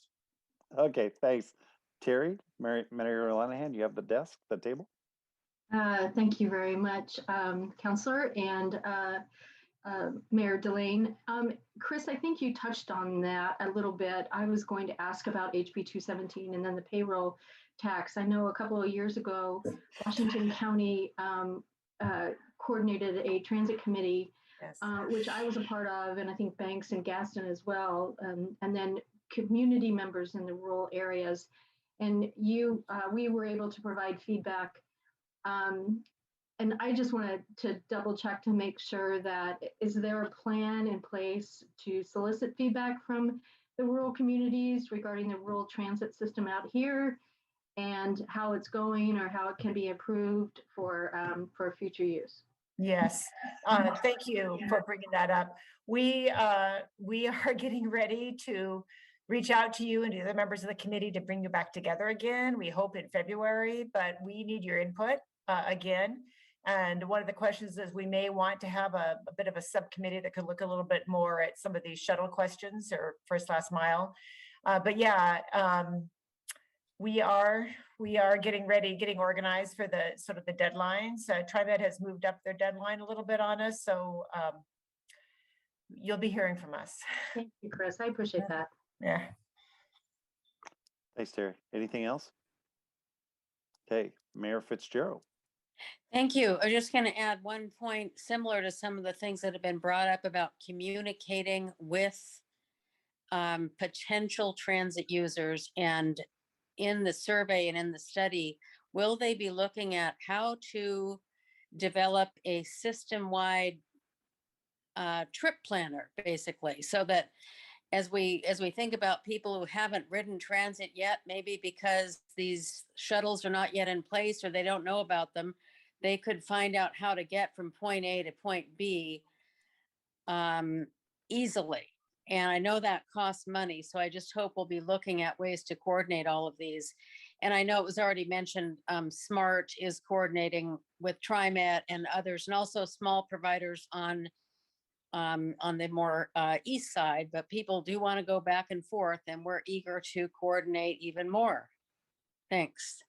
Okay, thanks. Terry, Mayor Lenahan, you have the table. Thank you very much, Councillor and Mayor Delane. Chris, I think you touched on that a little bit. I was going to ask about HB 217 and then the payroll tax. I know a couple of years ago, Washington County coordinated a transit committee, Yes. which I was a part of, and I think Banks and Gaston as well, and then community members in the rural areas. And we were able to provide feedback. And I just wanted to double check to make sure that, is there a plan in place to solicit feedback from the rural communities regarding the rural transit system out here and how it's going or how it can be improved for future use? Yes, thank you for bringing that up. We are getting ready to reach out to you and the other members of the committee to bring you back together again. We hope in February, but we need your input again. And one of the questions is we may want to have a bit of a subcommittee that could look a little bit more at some of these shuttle questions or first last mile. But yeah, we are getting ready, getting organized for the sort of the deadlines. TriMet has moved up their deadline a little bit on us, so you'll be hearing from us. Thank you, Chris. I appreciate that. Yeah. Thanks, Terry. Anything else? Okay, Mayor Fitzgerald. Thank you. I'm just going to add one point similar to some of the things that have been brought up about communicating with potential transit users. And in the survey and in the study, will they be looking at how to develop a system-wide trip planner, basically, so that as we think about people who haven't ridden transit yet, maybe because these shuttles are not yet in place or they don't know about them, they could find out how to get from point A to point B easily. And I know that costs money, so I just hope we'll be looking at ways to coordinate all of these. And I know it was already mentioned, SMART is coordinating with TriMet and others, and also small providers on the more east side, but people do want to go back and forth, and we're eager to coordinate even more. Thanks.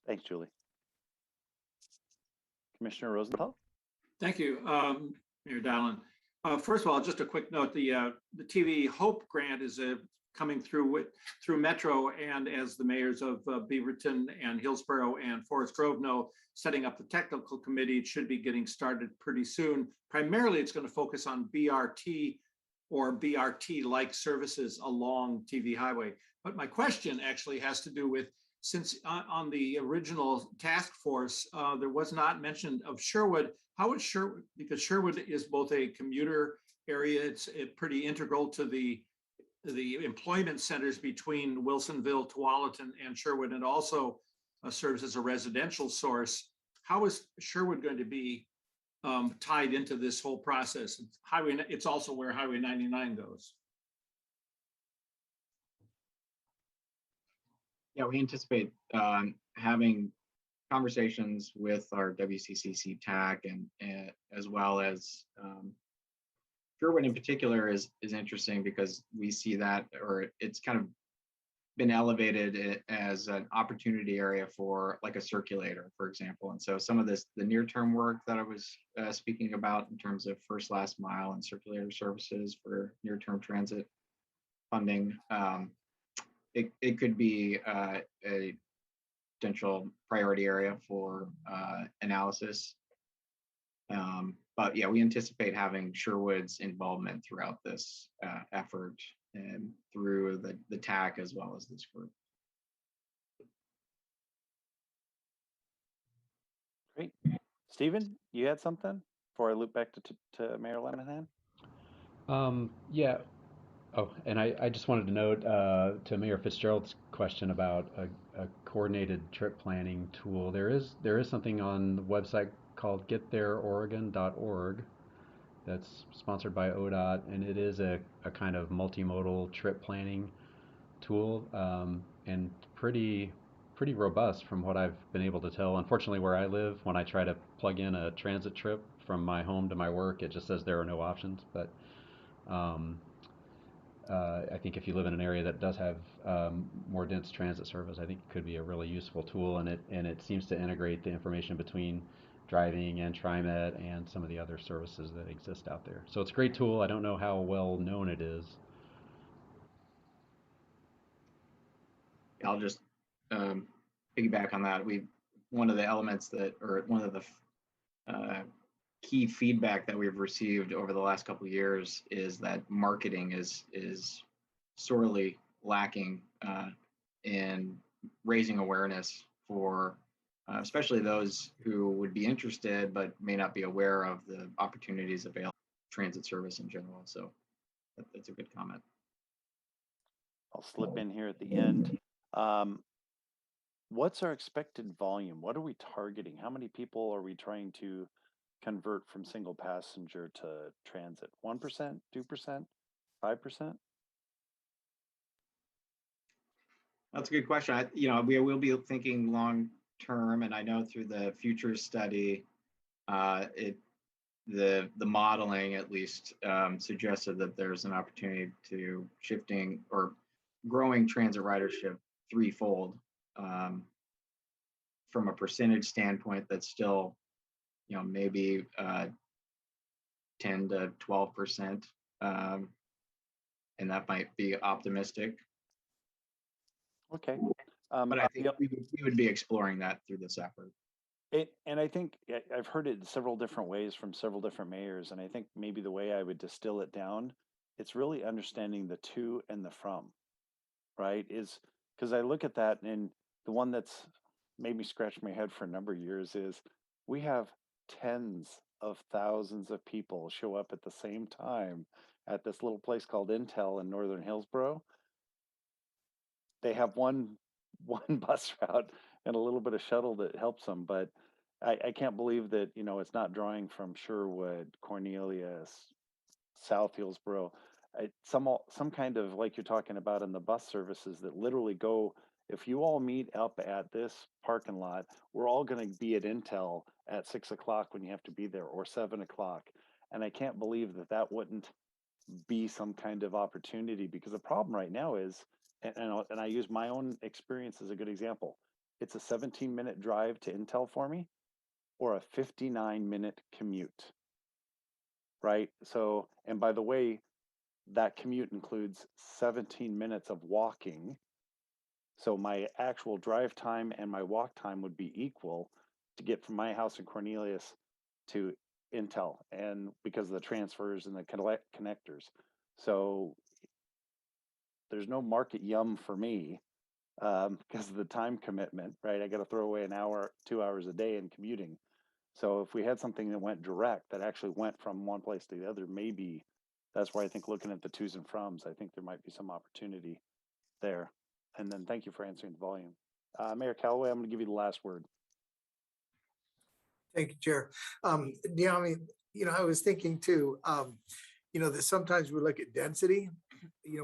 Thanks, Julie. Commissioner Rosenthal. Thank you, Mayor Dowland. First of all, just a quick note, the TV Hope grant is coming through Metro, and as the mayors of Beaverton and Hillsborough and Forest Grove know, setting up the technical committee, it should be getting started pretty soon. Primarily, it's going to focus on BRT or BRT-like services along TV highway. But my question actually has to do with, since on the original task force, there was not mention of Sherwood. How would Sherwood, because Sherwood is both a commuter area, it's pretty integral to the employment centers between Wilsonville, Tualatin, and Sherwood, and also serves as a residential source. How is Sherwood going to be tied into this whole process? It's also where Highway 99 goes. Yeah, we anticipate having conversations with our WCCC TAC and as well as Sherwood in particular is interesting because we see that, or it's kind of been elevated as an opportunity area for like a circulator, for example. And so some of the near-term work that I was speaking about in terms of first last mile and circulator services for near-term transit funding, it could be a potential priority area for analysis. But yeah, we anticipate having Sherwood's involvement throughout this effort and through the TAC as well as this group. Great. Stephen, you had something before I loop back to Mayor Lemonhan? Yeah. Oh, and I just wanted to note to Mayor Fitzgerald's question about a coordinated trip planning tool. There is something on the website called getthereoregon.org that's sponsored by Odot, and it is a kind of multimodal trip planning tool, and pretty robust from what I've been able to tell. Unfortunately, where I live, when I try to plug in a transit trip from my home to my work, it just says there are no options. But I think if you live in an area that does have more dense transit service, I think it could be a really useful tool, and it seems to integrate the information between driving and TriMet and some of the other services that exist out there. So it's a great tool. I don't know how well known it is. I'll just piggyback on that. One of the elements that, or one of the key feedback that we've received over the last couple of years is that marketing is sorely lacking in raising awareness for especially those who would be interested but may not be aware of the opportunities available in transit service in general. So that's a good comment. I'll slip in here at the end. What's our expected volume? What are we targeting? How many people are we trying to convert from single passenger to transit? 1%, 2%, 5%? That's a good question. We will be thinking long term, and I know through the future study, the modeling at least suggested that there's an opportunity to shifting or growing transit ridership threefold. From a percentage standpoint, that's still, maybe 10 to 12%, and that might be optimistic. Okay. But I think we would be exploring that through this effort. And I think I've heard it several different ways from several different mayors, and I think maybe the way I would distill it down, it's really understanding the to and the from, right? Is because I look at that, and the one that's made me scratch my head for a number of years is we have tens of thousands of people show up at the same time at this little place called Intel in Northern Hillsborough. They have one bus route and a little bit of shuttle that helps them, but I can't believe that it's not drawing from Sherwood, Cornelius, South Hillsborough, some kind of, like you're talking about in the bus services that literally go. If you all meet up at this parking lot, we're all going to be at Intel at 6 o'clock when you have to be there, or 7 o'clock. And I can't believe that wouldn't be some kind of opportunity, because the problem right now is, and I use my own experience as a good example. It's a 17-minute drive to Intel for me, or a 59-minute commute, right? So, and by the way, that commute includes 17 minutes of walking. So my actual drive time and my walk time would be equal to get from my house in Cornelius to Intel, and because of the transfers and the connectors. So there's no market yum for me because of the time commitment, right? I got to throw away an hour, 2 hours a day in commuting. So if we had something that went direct, that actually went from one place to the other, maybe that's where I think looking at the to's and froms, I think there might be some opportunity there. And then thank you for answering the volume. Mayor Callaway, I'm going to give you the last word. Thank you, Chair. Diami, I was thinking too, that sometimes we look at density,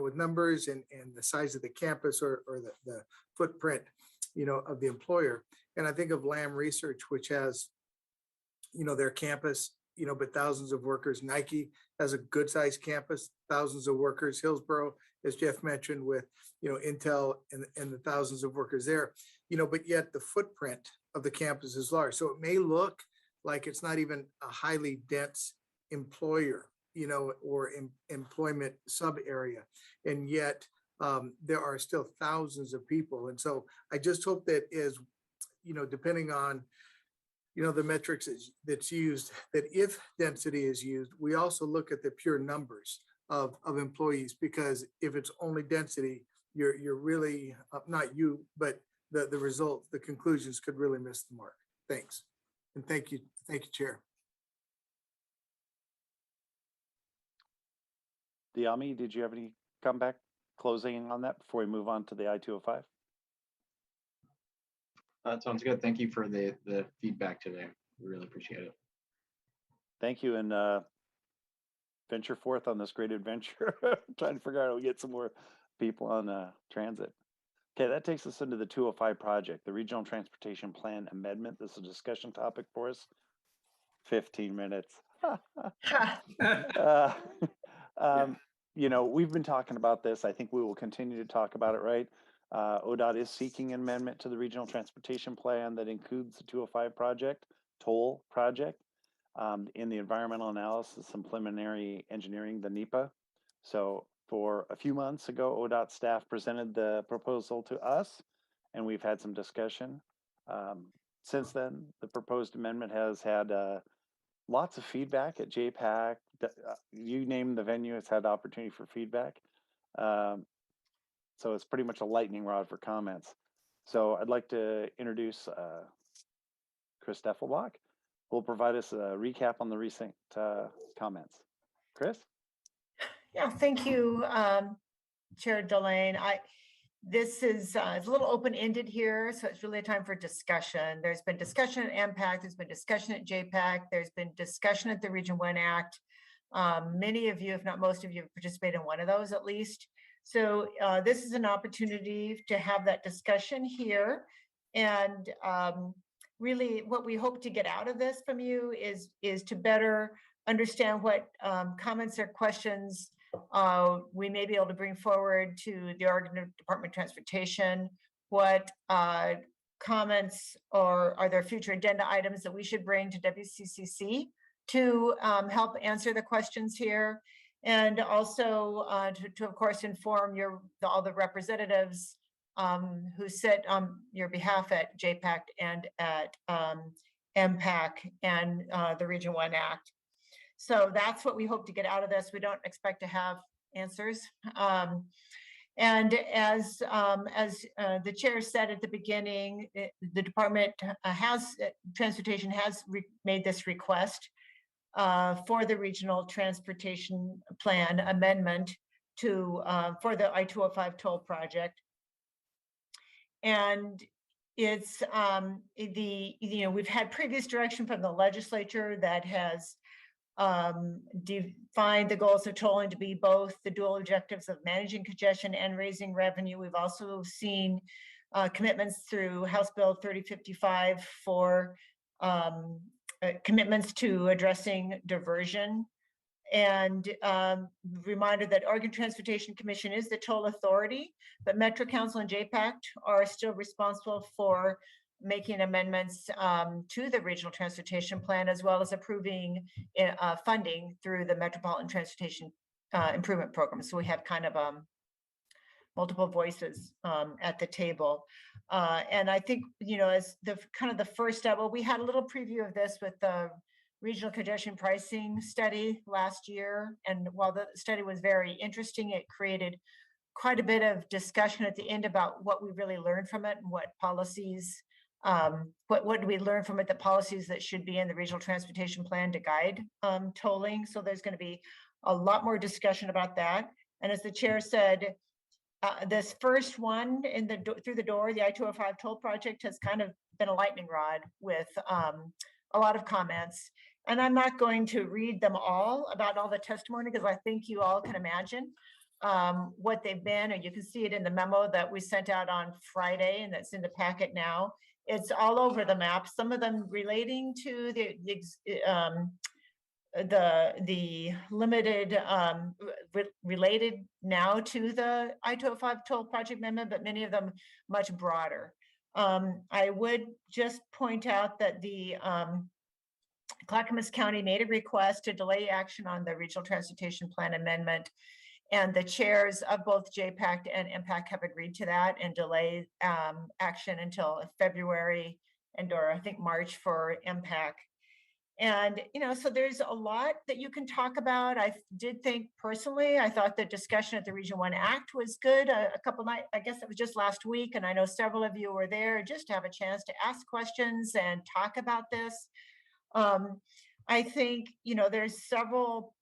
with numbers and the size of the campus or the footprint, of the employer. And I think of Lamb Research, which has, their campus, but thousands of workers. Nike has a good sized campus, thousands of workers. Hillsborough, as Jeff mentioned, with, Intel and the thousands of workers there, but yet the footprint of the campus is large. So it may look like it's not even a highly dense employer, or employment sub area. And yet there are still thousands of people. And so I just hope that is, depending on, the metrics that's used, that if density is used, we also look at the pure numbers of employees, because if it's only density, you're really, not you, but the results, the conclusions could really miss the mark. Thanks. And thank you, Chair. Diami, did you have any comeback closing on that before we move on to the I-205? That sounds good. Thank you for the feedback today. We really appreciate it. Thank you, and venture forth on this great adventure. Trying to figure out how we get some more people on transit. Okay, that takes us into the 205 project, the Regional Transportation Plan Amendment. This is a discussion topic for us. 15 minutes. We've been talking about this. I think we will continue to talk about it, right? Odot is seeking an amendment to the Regional Transportation Plan that includes the 205 project, toll project, in the environmental analysis and preliminary engineering, the NEPA. So for a few months ago, Odot staff presented the proposal to us, and we've had some discussion. Since then, the proposed amendment has had lots of feedback at Jpac. You name the venue, it's had opportunity for feedback. So it's pretty much a lightning rod for comments. So I'd like to introduce Chris Steffelbach, who will provide us a recap on the recent comments. Chris? Yeah, thank you, Chair Delane. This is it's a little open-ended here, so it's really a time for discussion. There's been discussion at MPAC, there's been discussion at JPAC, there's been discussion at the Region 1 Act. Many of you, if not most of you, have participated in one of those at least. So this is an opportunity to have that discussion here. And really what we hope to get out of this from you is to better understand what comments or questions we may be able to bring forward to the Oregon Department of Transportation. What comments or are there future agenda items that we should bring to WCCC to help answer the questions here? And also to of course, inform all the representatives who sit on your behalf at JPAC and at MPAC and the Region 1 Act. So that's what we hope to get out of this. We don't expect to have answers. And as the chair said at the beginning, the department transportation has made this request for the regional transportation plan amendment to for the I-205 toll project. And it's we've had previous direction from the legislature that has defined the goals of tolling to be both the dual objectives of managing congestion and raising revenue. We've also seen commitments through House Bill 3055 for commitments to addressing diversion. And reminder that Oregon Transportation Commission is the toll authority, but Metro Council and JPAC are still responsible for making amendments to the regional transportation plan, as well as approving funding through the Metropolitan Transportation Improvement Program. So we have kind of multiple voices at the table. And I think, as the kind of the first step, well, we had a little preview of this with the regional congestion pricing study last year. And while the study was very interesting, it created quite a bit of discussion at the end about what we really learned from it and what policies, what do we learn from it, the policies that should be in the regional transportation plan to guide tolling. So there's going to be a lot more discussion about that. And as the chair said, this first one through the door, the I-205 toll project, has kind of been a lightning rod with a lot of comments. And I'm not going to read them all about all the testimony, because I think you all can imagine what they've been, and you can see it in the memo that we sent out on Friday, and that's in the packet now. It's all over the map, some of them relating to the limited related now to the I-205 toll project amendment, but many of them much broader. I would just point out that the Clackamas County made a request to delay action on the regional transportation plan amendment, and the chairs of both JPAC and MPAC have agreed to that and delay action until February or I think March for MPAC. And, so there's a lot that you can talk about. I did think personally, I thought the discussion at the Region 1 Act was good. A couple nights, I guess it was just last week, and I know several of you were there just to have a chance to ask questions and talk about this. I think, there's several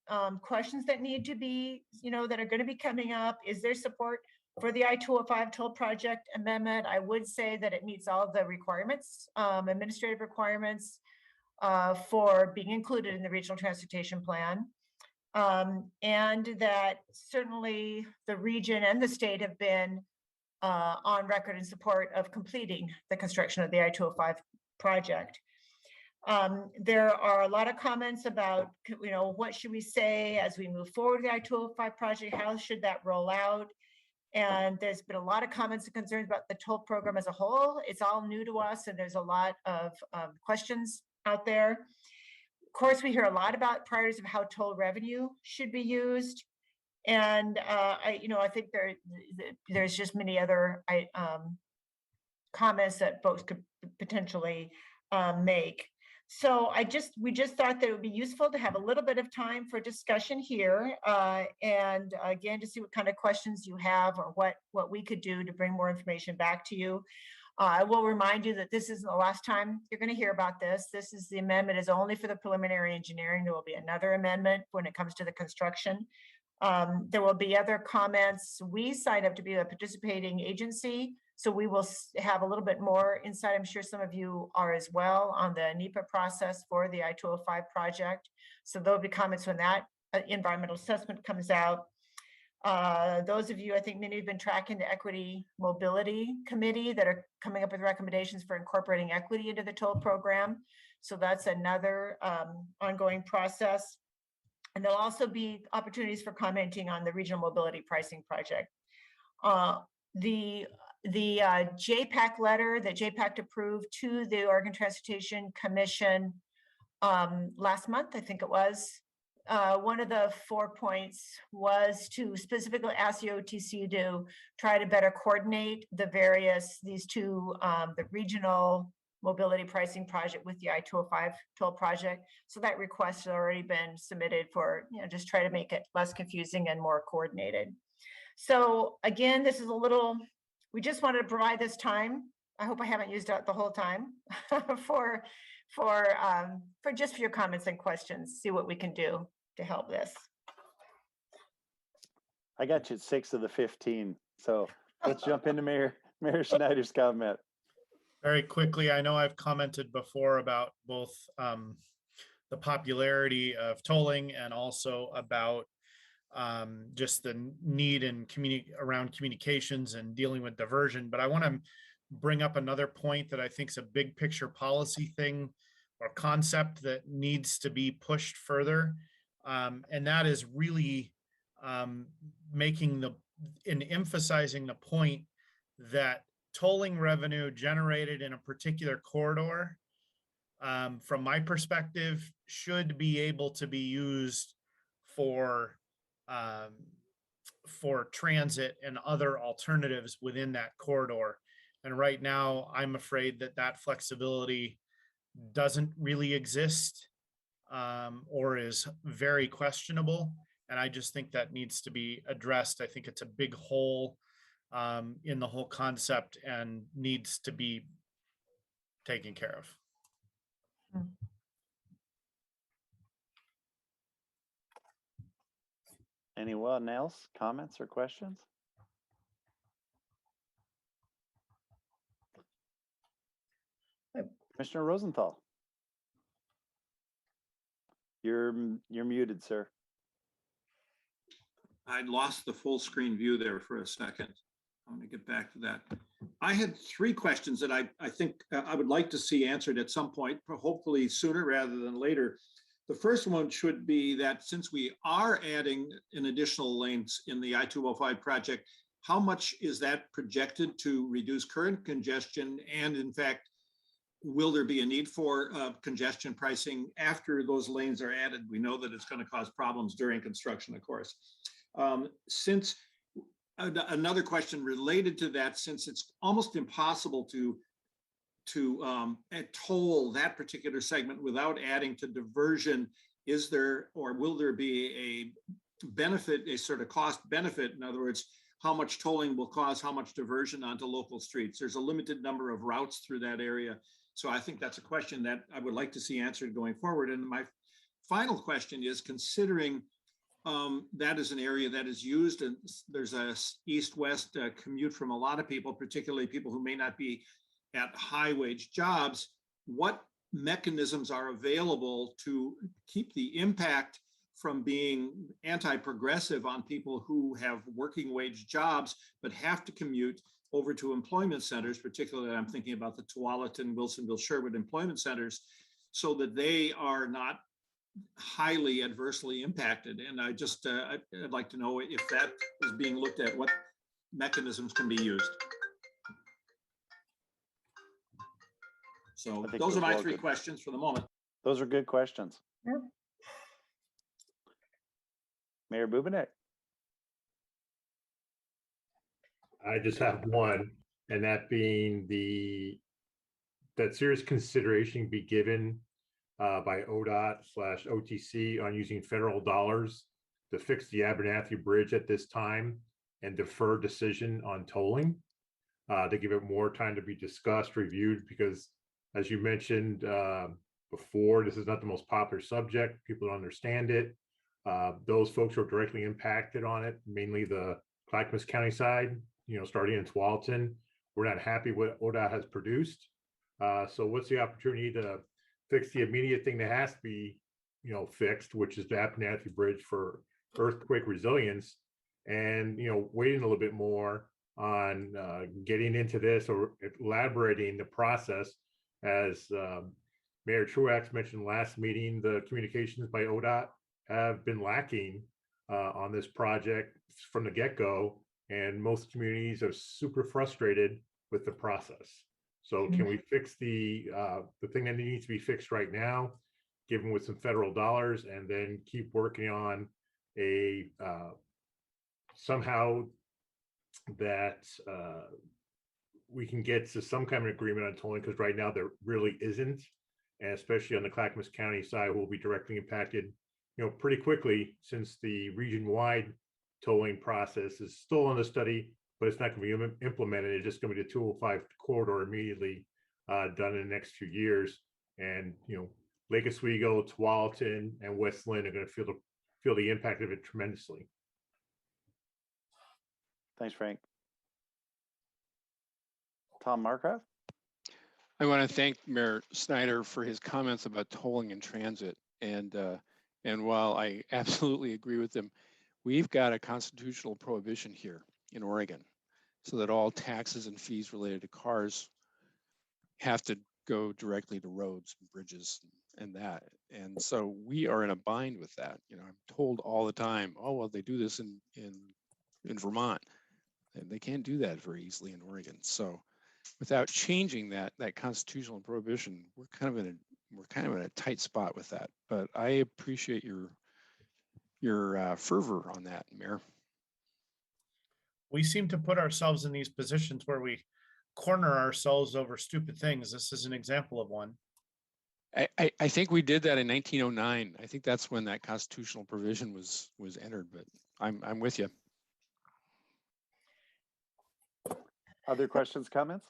questions that need to be, that are going to be coming up. Is there support for the I-205 toll project amendment? I would say that it meets all the requirements, administrative requirements, for being included in the regional transportation plan. And that certainly the region and the state have been on record in support of completing the construction of the I-205 project. There are a lot of comments about, what should we say as we move forward with the I-205 project? How should that roll out? And there's been a lot of comments and concerns about the toll program as a whole. It's all new to us, and there's a lot of questions out there. Of course, we hear a lot about priorities of how toll revenue should be used. And I think there's just many other comments that folks could potentially make. So we just thought that it would be useful to have a little bit of time for discussion here. And again, to see what kind of questions you have or what we could do to bring more information back to you. I will remind you that this isn't the last time you're going to hear about this. This is the amendment is only for the preliminary engineering. There will be another amendment when it comes to the construction. There will be other comments. We signed up to be a participating agency, so we will have a little bit more insight. I'm sure some of you are as well on the NEPA process for the I-205 project. So there'll be comments when that environmental assessment comes out. Those of you, I think many have been tracking the Equity Mobility Committee that are coming up with recommendations for incorporating equity into the toll program. So that's another ongoing process. And there'll also be opportunities for commenting on the regional mobility pricing project. The Jpac letter that Jpac approved to the Oregon Transportation Commission last month, I think it was, one of the 4 points was to specifically ask the OTC to try to better coordinate these two, the regional mobility pricing project with the I-205 toll project. So that request has already been submitted for, just try to make it less confusing and more coordinated. So again, this is we just wanted to provide this time. I hope I haven't used up the whole time for your comments and questions, see what we can do to help this. I got you at 6 of the 15. So let's jump into Mayor Schneider's comment. Very quickly, I know I've commented before about both the popularity of tolling and also about just the need in around communications and dealing with diversion. But I want to bring up another point that I think is a big picture policy thing or concept that needs to be pushed further. And that is really emphasizing the point that tolling revenue generated in a particular corridor, from my perspective, should be able to be used for transit and other alternatives within that corridor. And right now, I'm afraid that flexibility doesn't really exist, or is very questionable. And I just think that needs to be addressed. I think it's a big hole in the whole concept and needs to be taken care of. Anyone else, comments or questions? Commissioner Rosenthal. You're muted, sir. I lost the full screen view there for a second. I want to get back to that. I had 3 questions that I think I would like to see answered at some point, hopefully sooner rather than later. The first one should be that since we are adding an additional lanes in the I-205 project, how much is that projected to reduce current congestion? And in fact, will there be a need for congestion pricing after those lanes are added? We know that it's going to cause problems during construction, of course. Since another question related to that, since it's almost impossible to toll that particular segment without adding to diversion, is there or will there be a benefit, a sort of cost benefit? In other words, how much tolling will cause how much diversion onto local streets? There's a limited number of routes through that area. So I think that's a question that I would like to see answered going forward. And my final question is, considering that is an area that is used, and there's a east-west commute from a lot of people, particularly people who may not be at high-wage jobs, what mechanisms are available to keep the impact from being anti-progressive on people who have working wage jobs but have to commute over to employment centers, particularly I'm thinking about the Tualatin, Wilsonville, Sherwood employment centers, so that they are not highly adversely impacted. And I just, I'd like to know if that is being looked at, what mechanisms can be used. So those are my 3 questions for the moment. Those are good questions. Yeah. Mayor Bubenek. I just have one, and that being that serious consideration be given by ODOT/OTC on using federal dollars to fix the Abernathy Bridge at this time and defer decision on tolling, to give it more time to be discussed, reviewed, because as you mentioned before, this is not the most popular subject. People don't understand it. Those folks who are directly impacted on it, mainly the Clackamas County side, starting in Tualatin, we're not happy with what ODOT has produced. So what's the opportunity to fix the immediate thing that has to be, fixed, which is the Abernathy Bridge for earthquake resilience, and, waiting a little bit more on getting into this or elaborating the process. As Mayor Truax mentioned last meeting, the communications by ODOT have been lacking on this project from the get-go, and most communities are super frustrated with the process. So can we fix the thing that needs to be fixed right now, given with some federal dollars, and then keep working on a somehow that we can get to some kind of agreement on tolling, because right now there really isn't, and especially on the Clackamas County side, will be directly impacted, pretty quickly, since the region-wide tolling process is still on the study, but it's not going to be implemented. It's just going to be the 205 corridor immediately done in the next few years, and Lake Oswego, Tualatin, and West Lynn are going to feel the impact of it tremendously. Thanks, Frank. Tom Markgraf? I want to thank Mayor Snyder for his comments about tolling in transit. And while I absolutely agree with him, we've got a constitutional prohibition here in Oregon, so that all taxes and fees related to cars have to go directly to roads and bridges and that. And so we are in a bind with that. I'm told all the time, oh, well, they do this in Vermont, and they can't do that very easily in Oregon. So without changing that constitutional prohibition, we're kind of in a tight spot with that. But I appreciate your fervor on that, Mayor. We seem to put ourselves in these positions where we corner ourselves over stupid things. This is an example of one. I think we did that in 1909. I think that's when that constitutional provision was entered, but I'm with you. Other questions, comments?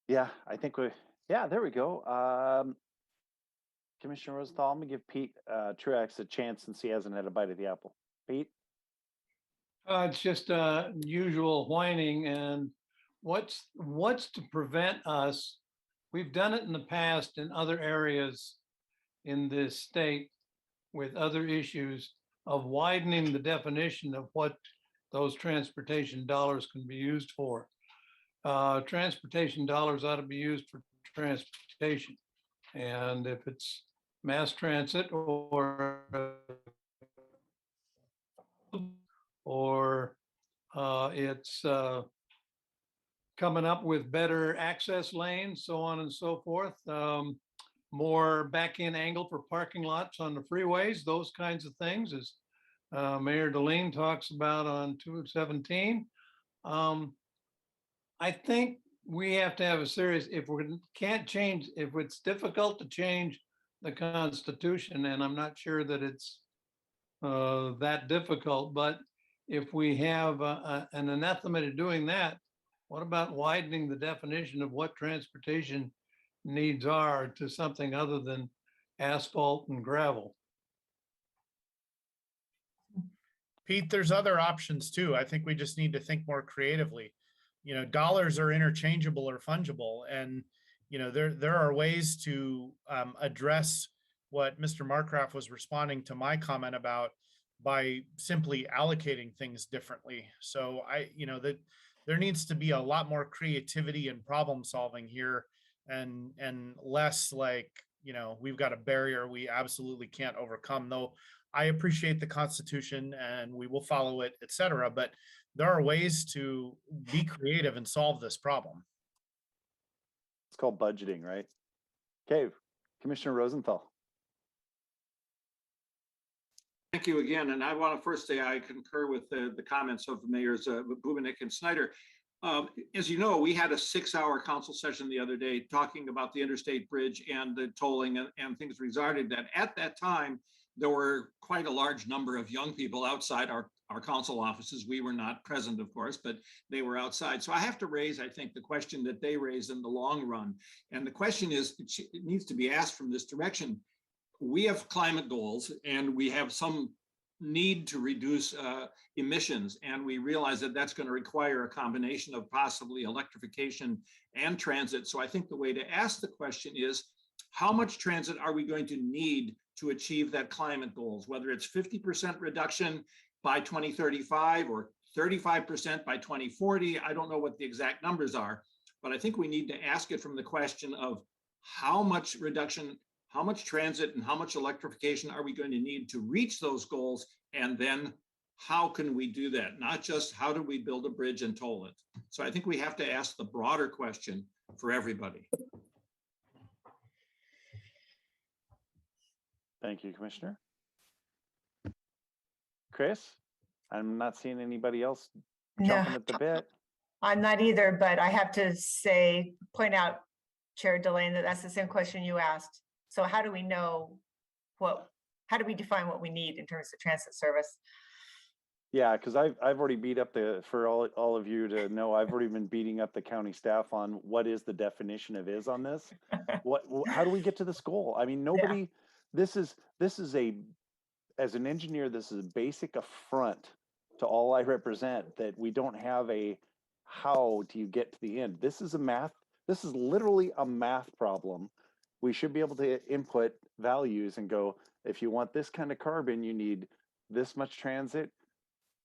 Yeah, I think there we go. Commissioner Rosenthal, I'm gonna give Pete Truax a chance since he hasn't had a bite of the apple. Pete? It's just usual whining, and what's to prevent us? We've done it in the past in other areas in this state with other issues of widening the definition of what those transportation dollars can be used for. Transportation dollars ought to be used for transportation. And if it's mass transit or it's coming up with better access lanes, so on and so forth, more back-end angle for parking lots on the freeways, those kinds of things, as Mayor Deline talks about on 217. I think we have to have a serious, if it's difficult to change the Constitution, and I'm not sure that it's that difficult, but if we have an anathema to doing that, what about widening the definition of what transportation needs are to something other than asphalt and gravel? Pete, there's other options too. I think we just need to think more creatively. Dollars are interchangeable or fungible, and there are ways to address what Mr. Markgraf was responding to my comment about by simply allocating things differently. So that there needs to be a lot more creativity and problem solving here, and less like, we've got a barrier we absolutely can't overcome. Though I appreciate the Constitution and we will follow it, etc. But there are ways to be creative and solve this problem. It's called budgeting, right? Okay, Commissioner Rosenthal. Thank you again. And I want to first say I concur with the comments of Mayors Bubenik and Snyder. As you know, we had a 6-hour council session the other day talking about the interstate bridge and the tolling and things regarding that. At that time, there were quite a large number of young people outside our council offices. We were not present, of course, but they were outside. So I have to raise, I think, the question that they raised in the long run. And the question is, it needs to be asked from this direction. We have climate goals and we have some need to reduce emissions. And we realize that that's going to require a combination of possibly electrification and transit. So I think the way to ask the question is, how much transit are we going to need to achieve that climate goals, whether it's 50% reduction by 2035 or 35% by 2040. I don't know what the exact numbers are, but I think we need to ask it from the question of how much reduction, how much transit and how much electrification are we going to need to reach those goals? And then how can we do that? Not just how do we build a bridge and toll it? So I think we have to ask the broader question for everybody. Thank you, Commissioner. Chris, I'm not seeing anybody else jumping at the bit. I'm not either, but I have to say, point out, Chair Delane, that that's the same question you asked. So how do we know how do we define what we need in terms of transit service? Yeah, because I've already beat up for all of you to know, I've already been beating up the county staff on what is the definition of is on this. How do we get to this goal? I mean, nobody, this is as an engineer, this is a basic affront to all I represent, that we don't have a how do you get to the end. This is literally a math problem. We should be able to input values and go, if you want this kind of carbon, you need this much transit,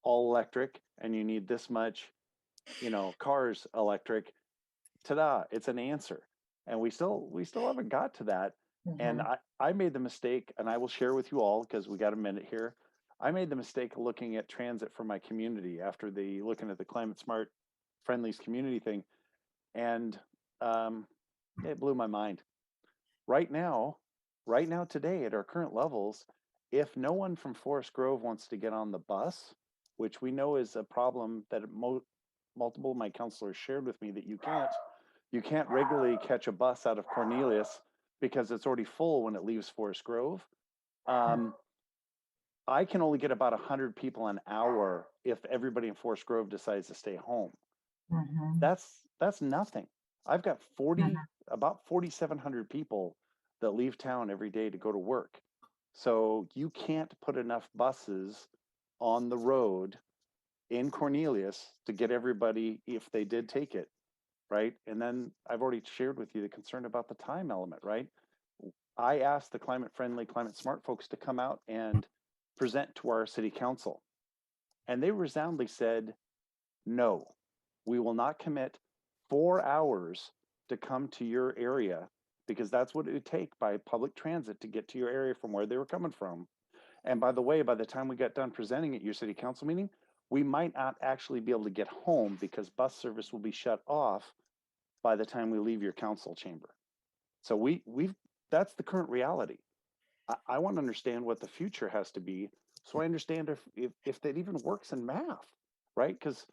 all electric, and you need this much, cars electric. Ta-da, it's an answer. And we still haven't got to that. Mm-hmm. And I made the mistake, and I will share with you all because we got a minute here. I made the mistake of looking at transit for my community after looking at the Climate Smart Friendlies community thing. And it blew my mind. Right now, today at our current levels, if no one from Forest Grove wants to get on the bus, which we know is a problem that multiple of my counselors shared with me, that you can't regularly catch a bus out of Cornelius because it's already full when it leaves Forest Grove. I can only get about 100 people an hour if everybody in Forest Grove decides to stay home. Mm-hmm. That's nothing. I've got about 4,700 people that leave town every day to go to work. So you can't put enough buses on the road in Cornelius to get everybody if they did take it, right? And then I've already shared with you the concern about the time element, right? I asked the climate friendly, climate smart folks to come out and present to our city council. And they resoundingly said, no, we will not commit 4 hours to come to your area, because that's what it would take by public transit to get to your area from where they were coming from. And by the way, by the time we got done presenting at your city council meeting, we might not actually be able to get home because bus service will be shut off by the time we leave your council chamber. So that's the current reality. I want to understand what the future has to be, so I understand if that even works in math, right? Because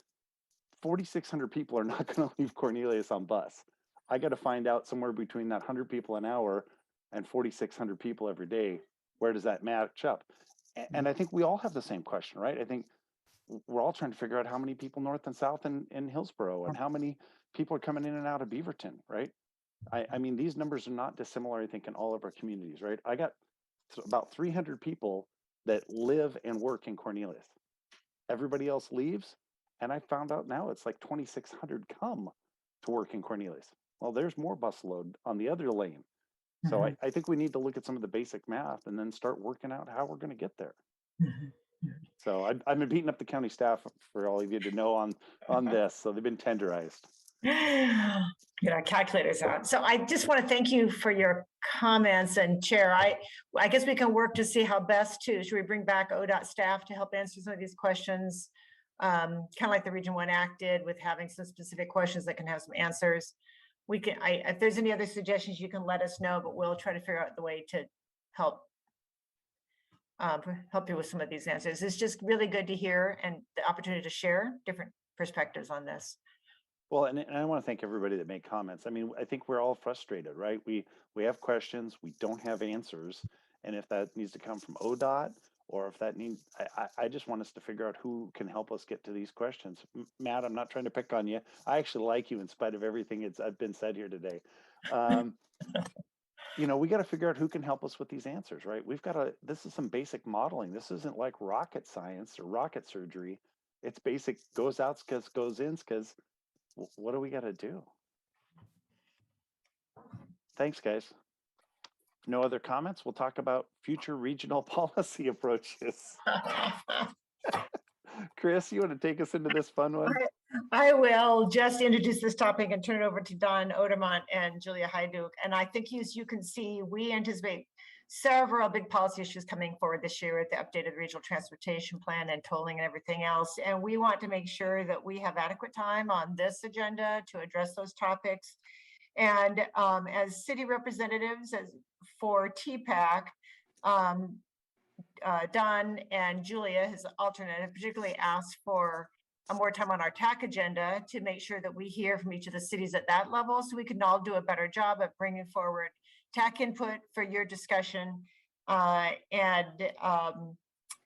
4,600 people are not going to leave Cornelius on bus. I got to find out somewhere between that 100 people an hour and 4,600 people every day, where does that match up? And I think we all have the same question, right? I think we're all trying to figure out how many people north and south in Hillsborough, and how many people are coming in and out of Beaverton, right? I mean, these numbers are not dissimilar, I think, in all of our communities, right? I got about 300 people that live and work in Cornelius. Everybody else leaves, and I found out now it's like 2,600 come to work in Cornelius. Well, there's more bus load on the other lane. So mm-hmm. I think we need to look at some of the basic math and then start working out how we're going to get there. Mm-hmm. So I've been beating up the county staff, for all of you to know, on this. So they've been tenderized. Get our calculators out. So I just want to thank you for your comments, and Chair, I guess we can work to see how best should we bring back ODOT staff to help answer some of these questions, kind of like the Region 1 Act did, with having some specific questions that can have some answers. We can, if there's any other suggestions, you can let us know, but we'll try to figure out the way to help you with some of these answers. It's just really good to hear, and the opportunity to share different perspectives on this. Well, and I want to thank everybody that made comments. I mean, I think we're all frustrated, right? We have questions, we don't have answers. And if that needs to come from ODOT, or if that needs, I just want us to figure out who can help us get to these questions. Matt, I'm not trying to pick on you. I actually like you in spite of everything I've been said here today. You know, we got to figure out who can help us with these answers, right? This is some basic modeling. This isn't like rocket science or rocket surgery. It's basic goes outs because goes ins because what do we got to do? Thanks, guys. No other comments? We'll talk about future regional policy approaches. Chris, you want to take us into this fun one? I will just introduce this topic and turn it over to Don Odermont and Julia Hyduk. And I think as you can see, we anticipate several big policy issues coming forward this year with the updated regional transportation plan and tolling and everything else. And we want to make sure that we have adequate time on this agenda to address those topics. And as city representatives for TPAC, Don and Julia, his alternate, have particularly asked for more time on our TAC agenda to make sure that we hear from each of the cities at that level so we can all do a better job of bringing forward TAC input for your discussion and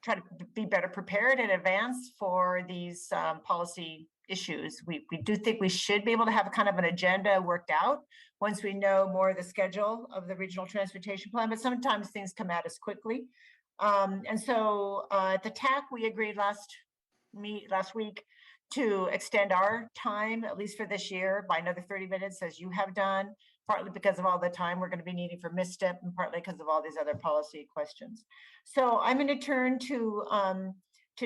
try to be better prepared in advance for these policy issues. We do think we should be able to have kind of an agenda worked out once we know more of the schedule of the regional transportation plan, but sometimes things come at us quickly. And so at the TAC, we agreed last week to extend our time, at least for this year, by another 30 minutes, as you have done, partly because of all the time we're going to be needing for Mstip and partly because of all these other policy questions. So I'm going to turn to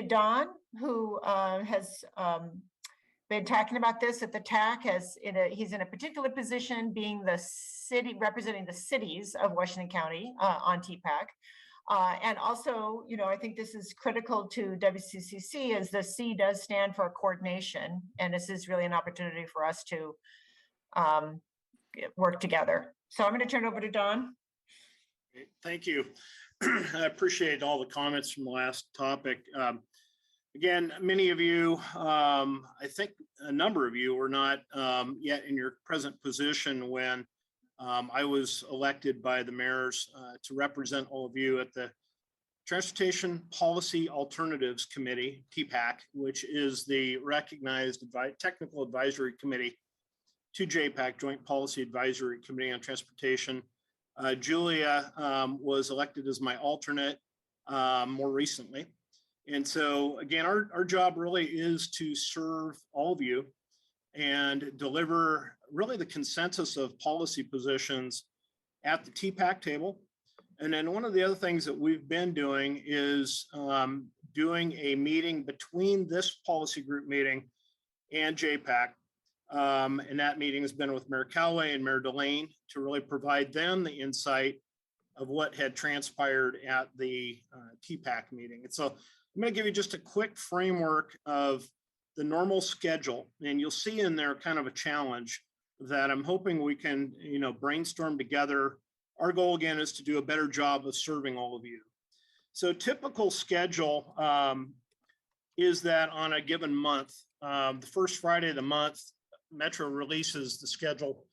Don, who has been talking about this at the TAC. He's in a particular position, being the city, representing the cities of Washington County on TPAC. And also, you know, I think this is critical to WCCC, as the C does stand for coordination. And this is really an opportunity for us to work together. So I'm going to turn it over to Don. Thank you. I appreciate all the comments from the last topic. Again, many of you, I think a number of you were not yet in your present position when I was elected by the mayors to represent all of you at the Transportation Policy Alternatives Committee, TPAC, which is the recognized technical advisory committee to Jpac, Joint Policy Advisory Committee on Transportation. Julia was elected as my alternate more recently. And so again, our job really is to serve all of you and deliver really the consensus of policy positions at the TPAC table. And then one of the other things that we've been doing is doing a meeting between this policy group meeting and Jpac. And that meeting has been with Mayor Callaway and Mayor Delane to really provide them the insight of what had transpired at the TPAC meeting. And so I'm going to give you just a quick framework of the normal schedule, and you'll see in there kind of a challenge that I'm hoping we can, you know, brainstorm together. Our goal again is to do a better job of serving all of you. So typical schedule is that on a given month, the first Friday of the month, Metro releases the schedule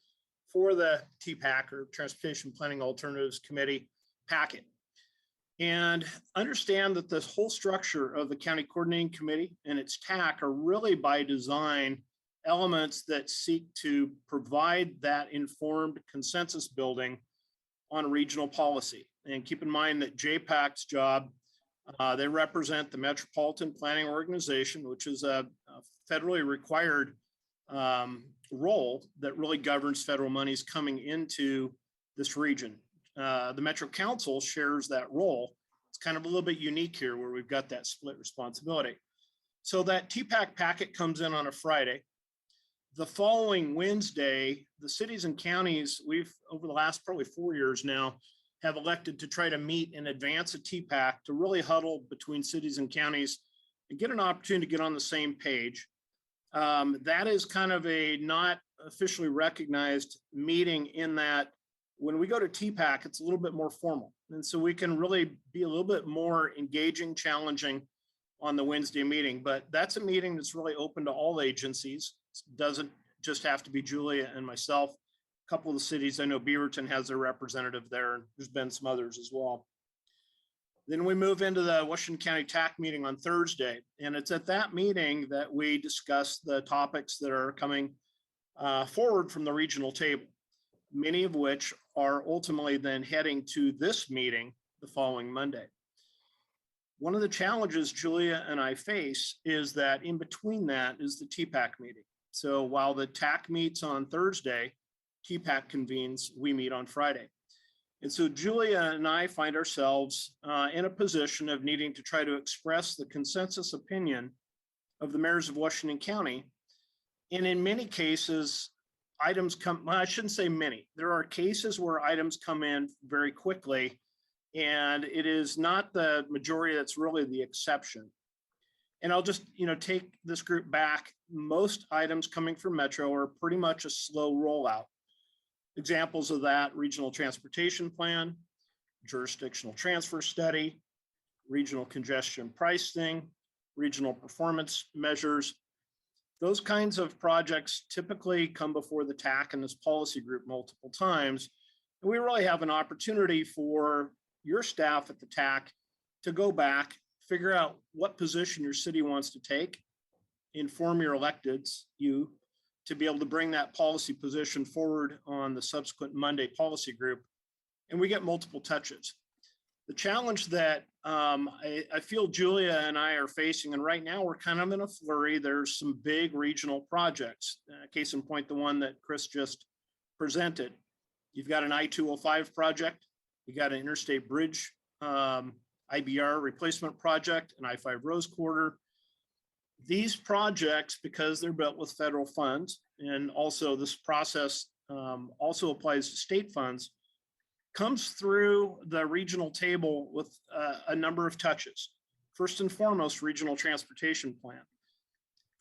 for the TPAC, or Transportation Planning Alternatives Committee packet. And understand that this whole structure of the County Coordinating Committee and its TAC are really by design elements that seek to provide that informed consensus building on regional policy. And keep in mind that Jpac's job, they represent the Metropolitan Planning Organization, which is a federally required role that really governs federal monies coming into this region. The Metro Council shares that role. It's kind of a little bit unique here where we've got that split responsibility. So that TPAC packet comes in on a Friday. The following Wednesday, the cities and counties, we've over the last probably 4 years now, have elected to try to meet in advance of TPAC to really huddle between cities and counties and get an opportunity to get on the same page. That is kind of a not officially recognized meeting in that when we go to TPAC, it's a little bit more formal. And so we can really be a little bit more engaging, challenging on the Wednesday meeting. But that's a meeting that's really open to all agencies. It doesn't just have to be Julia and myself. A couple of the cities, I know Beaverton has their representative there, and there's been some others as well. Then we move into the Washington County TAC meeting on Thursday. And it's at that meeting that we discuss the topics that are coming forward from the regional table, many of which are ultimately then heading to this meeting the following Monday. One of the challenges Julia and I face is that in between that is the Jpac meeting. So while the TAC meets on Thursday, Jpac convenes, we meet on Friday. And so Julia and I find ourselves in a position of needing to try to express the consensus opinion of the mayors of Washington County. And in many cases, items come, well, I shouldn't say many. There are cases where items come in very quickly, and it is not the majority that's really the exception. And I'll just, take this group back. Most items coming from Metro are pretty much a slow rollout. Examples of that: regional transportation plan, jurisdictional transfer study, regional congestion pricing, regional performance measures. Those kinds of projects typically come before the TAC and this policy group multiple times. And we really have an opportunity for your staff at the TAC to go back, figure out what position your city wants to take, inform your electeds, to be able to bring that policy position forward on the subsequent Monday policy group, and we get multiple touches. The challenge that I feel Julia and I are facing, and right now we're kind of in a flurry, there's some big regional projects. Case in point, the one that Chris just presented. You've got an I-205 project, you got an interstate bridge, IBR replacement project, an I-5 Rose Quarter. These projects, because they're built with federal funds, and also this process also applies to state funds, comes through the regional table with a number of touches. First and foremost, regional transportation plan.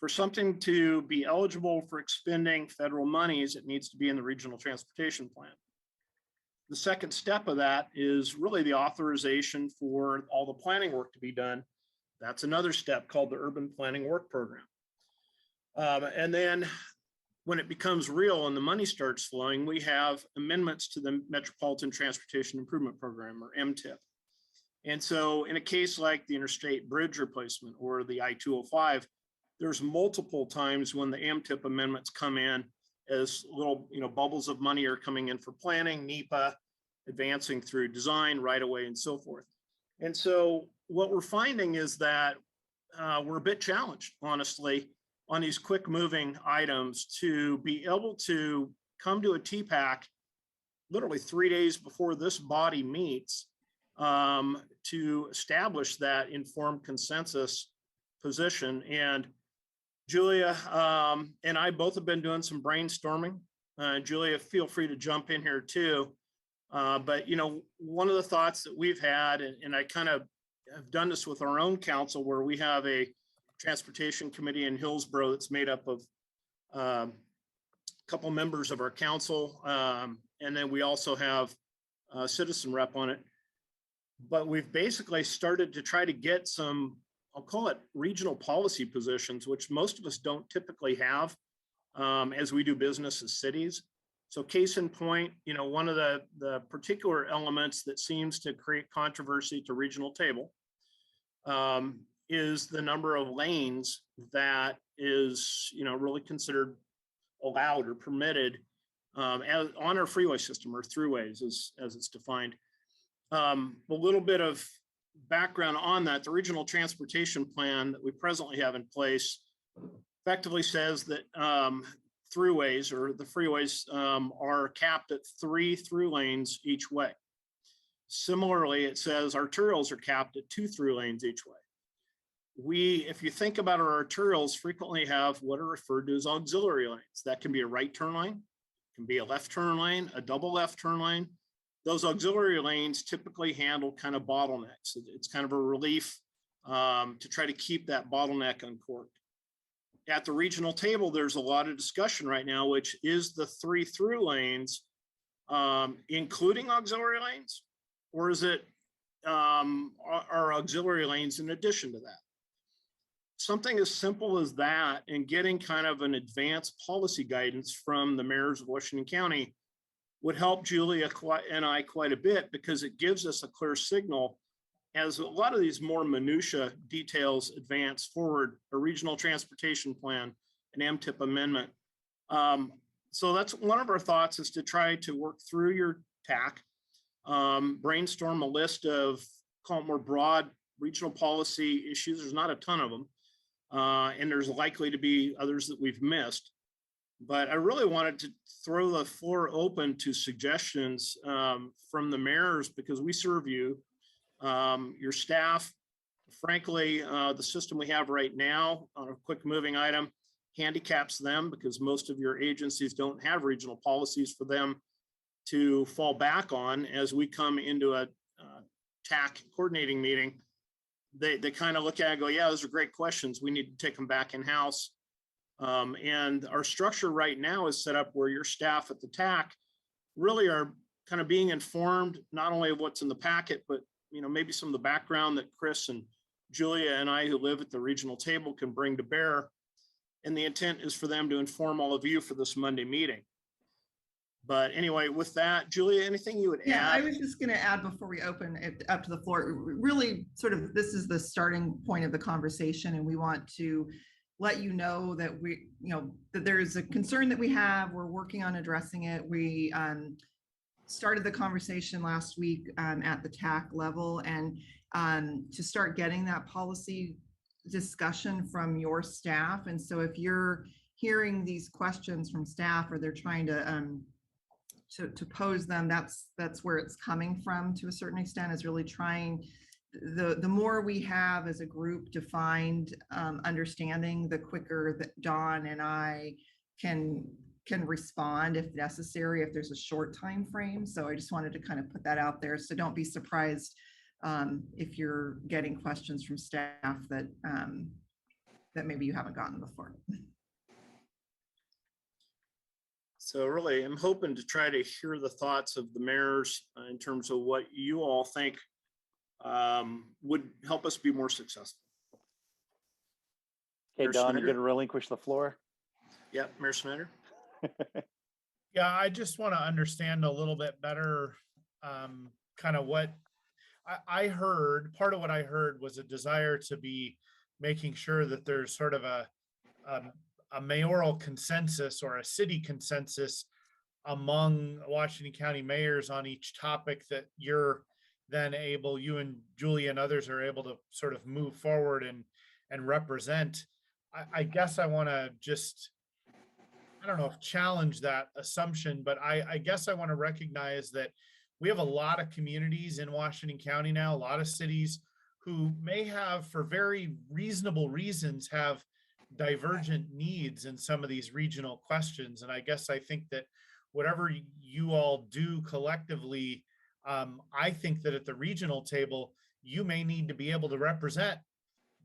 For something to be eligible for expending federal monies, it needs to be in the regional transportation plan. The second step of that is really the authorization for all the planning work to be done. That's another step called the Urban Planning Work Program. And then when it becomes real and the money starts flowing, we have amendments to the Metropolitan Transportation Improvement Program, or MTIP. And so in a case like the interstate bridge replacement or the I-205, there's multiple times when the MTIP amendments come in as little bubbles of money are coming in for planning, NEPA, advancing through design, right away, and so forth. And so what we're finding is that we're a bit challenged, honestly, on these quick moving items to be able to come to a Jpac literally 3 days before this body meets to establish that informed consensus position. And Julia and I both have been doing some brainstorming. Julia, feel free to jump in here too. But one of the thoughts that we've had, and I kind of have done this with our own council, where we have a transportation committee in Hillsborough that's made up of a couple members of our council, and then we also have a citizen rep on it. But we've basically started to try to get some, I'll call it regional policy positions, which most of us don't typically have as we do business as cities. So case in point, one of the particular elements that seems to create controversy to regional table is the number of lanes that is, really considered allowed or permitted as on our freeway system, or throughways as it's defined. A little bit of background on that: the regional transportation plan that we presently have in place effectively says that throughways, or the freeways, are capped at 3 through lanes each way. Similarly, it says arterials are capped at 2 through lanes each way. If you think about our arterials, frequently have what are referred to as auxiliary lanes. That can be a right turn lane, can be a left turn lane, a double left turn lane. Those auxiliary lanes typically handle kind of bottlenecks. It's kind of a relief to try to keep that bottleneck uncorked. At the regional table, there's a lot of discussion right now, which is the 3 through lanes, including auxiliary lanes, or is it our auxiliary lanes in addition to that? something as simple as that and getting kind of an advanced policy guidance from the mayors of Washington County would help Julia and I quite a bit, because it gives us a clear signal as a lot of these more minutia details advance forward, a regional transportation plan, an Mstip amendment. So that's one of our thoughts, is to try to work through your TAC, brainstorm a list of, call it more broad regional policy issues. There's not a ton of them. And there's likely to be others that we've missed. But I really wanted to throw the floor open to suggestions from the mayors, because we serve you, your staff. Frankly, the system we have right now, on a quick moving item, handicaps them, because most of your agencies don't have regional policies for them to fall back on. As we come into a TAC coordinating meeting, they kind of look at it and go, yeah, those are great questions. We need to take them back in-house. And our structure right now is set up where your staff at the TAC really are kind of being informed, not only of what's in the packet, but maybe some of the background that Chris and Julia and I, who live at the regional table, can bring to bear. And the intent is for them to inform all of you for this Monday meeting. But anyway, with that, Julia, anything you would add? Yeah, I was just going to add before we open it up to the floor, really sort of, this is the starting point of the conversation, and we want to let you know that that there's a concern that we have. We're working on addressing it. We started the conversation last week at the TAC level, and to start getting that policy discussion from your staff. And so if you're hearing these questions from staff, or they're trying to pose them, that's where it's coming from to a certain extent, is really trying, the more we have as a group defined understanding, the quicker that Dawn and I can respond if necessary, if there's a short time frame. So I just wanted to kind of put that out there. So don't be surprised if you're getting questions from staff that that maybe you haven't gotten before. So really, I'm hoping to try to hear the thoughts of the mayors in terms of what you all think would help us be more successful. Okay, Don, you're going to relinquish the floor? Yep, Mayor Snyder. Yeah, I just want to understand a little bit better kind of what I heard. Part of what I heard was a desire to be making sure that there's sort of a mayoral consensus or a city consensus among Washington County mayors on each topic that you're then able, you and Julie and others are able to sort of move forward and represent. I guess I want to just, I don't know if challenge that assumption, but I guess I want to recognize that we have a lot of communities in Washington County now, a lot of cities who may have, for very reasonable reasons, have divergent needs in some of these regional questions. And I guess I think that whatever you all do collectively, I think that at the regional table, you may need to be able to represent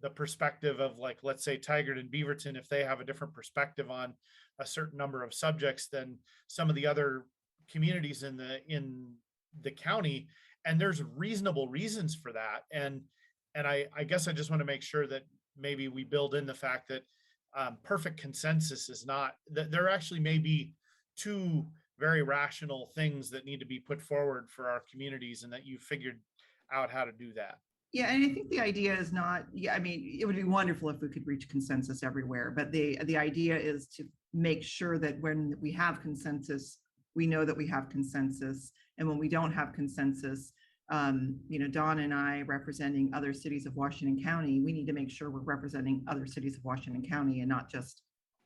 the perspective of, like, let's say Tigard and Beaverton, if they have a different perspective on a certain number of subjects than some of the other communities in the county. And there's reasonable reasons for that. And I guess I just want to make sure that maybe we build in the fact that perfect consensus is not, that there actually may be two very rational things that need to be put forward for our communities, and that you figured out how to do that. Yeah, and I think the idea is not, I mean, it would be wonderful if we could reach consensus everywhere, but the idea is to make sure that when we have consensus, we know that we have consensus. And when we don't have consensus, Dawn and I representing other cities of Washington County, we need to make sure we're representing other cities of Washington County and not just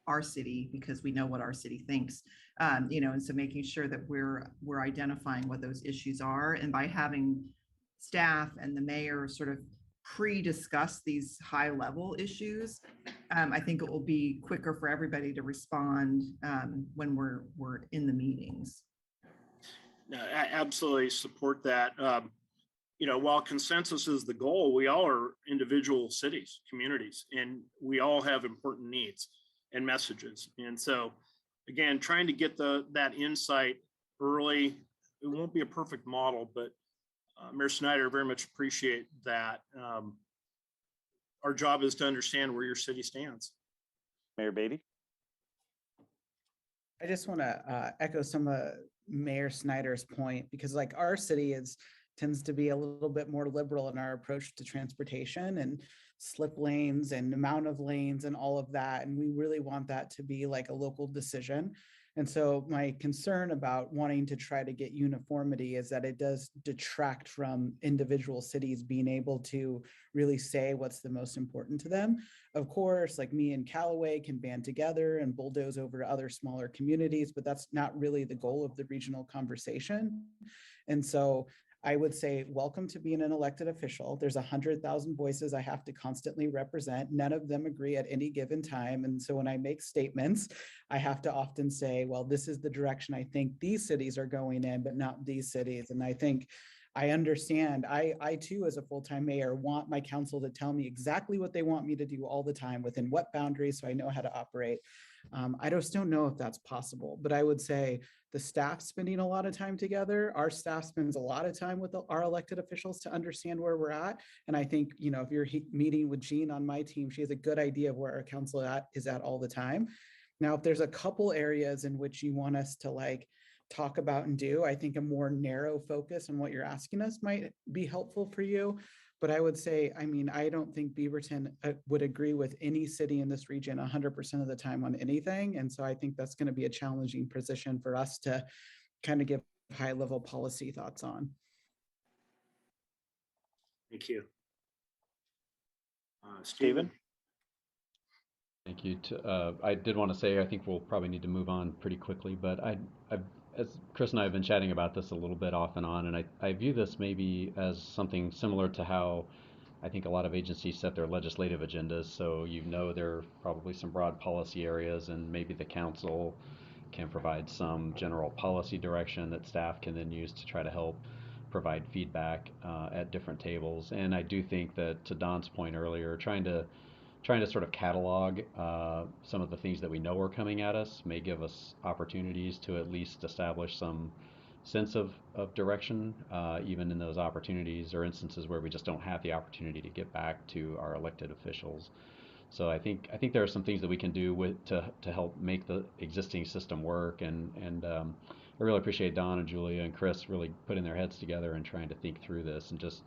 our city, because we know what our city thinks. And so making sure that we're identifying what those issues are, and by having staff and the mayor sort of pre-discuss these high-level issues, I think it will be quicker for everybody to respond when we're in the meetings. No, I absolutely support that. While consensus is the goal, we all are individual cities, communities, and we all have important needs and messages. And so, again, trying to get that insight early, it won't be a perfect model, but Mayor Snyder, very much appreciate that. our job is to understand where your city stands. Mayor Beatty? I just want to echo some of Mayor Snyder's point, because like our city tends to be a little bit more liberal in our approach to transportation and slip lanes and amount of lanes and all of that. And we really want that to be like a local decision. And so my concern about wanting to try to get uniformity is that it does detract from individual cities being able to really say what's the most important to them. Of course, like me and Callaway can band together and bulldoze over other smaller communities, but that's not really the goal of the regional conversation. And so I would say, welcome to being an elected official. There's 100,000 voices I have to constantly represent. None of them agree at any given time. And so when I make statements, I have to often say, well, this is the direction I think these cities are going in, but not these cities. And I think I understand. I too, as a full-time mayor, want my council to tell me exactly what they want me to do all the time, within what boundaries, so I know how to operate. I just don't know if that's possible, but I would say the staff spending a lot of time together, our staff spends a lot of time with our elected officials to understand where we're at. And I think, you know, if you're meeting with Jean on my team, she has a good idea of where our council is at all the time. Now, if there's a couple areas in which you want us to like talk about and do, I think a more narrow focus on what you're asking us might be helpful for you. But I would say, I mean, I don't think Beaverton would agree with any city in this region 100% of the time on anything. And so I think that's going to be a challenging position for us to kind of give high level policy thoughts on. Thank you. Stephen? Thank you. I did want to say, I think we'll probably need to move on pretty quickly, but as Chris and I have been chatting about this a little bit off and on, and I view this maybe as something similar to how I think a lot of agencies set their legislative agendas. So you know there are probably some broad policy areas, and maybe the council can provide some general policy direction that staff can then use to try to help provide feedback at different tables. And I do think that, to Don's point earlier, trying to sort of catalog some of the things that we know are coming at us may give us opportunities to at least establish some sense of direction, even in those opportunities or instances where we just don't have the opportunity to get back to our elected officials. So I think there are some things that we can do to help make the existing system work, and I really appreciate Don and Julia and Chris really putting their heads together and trying to think through this, and just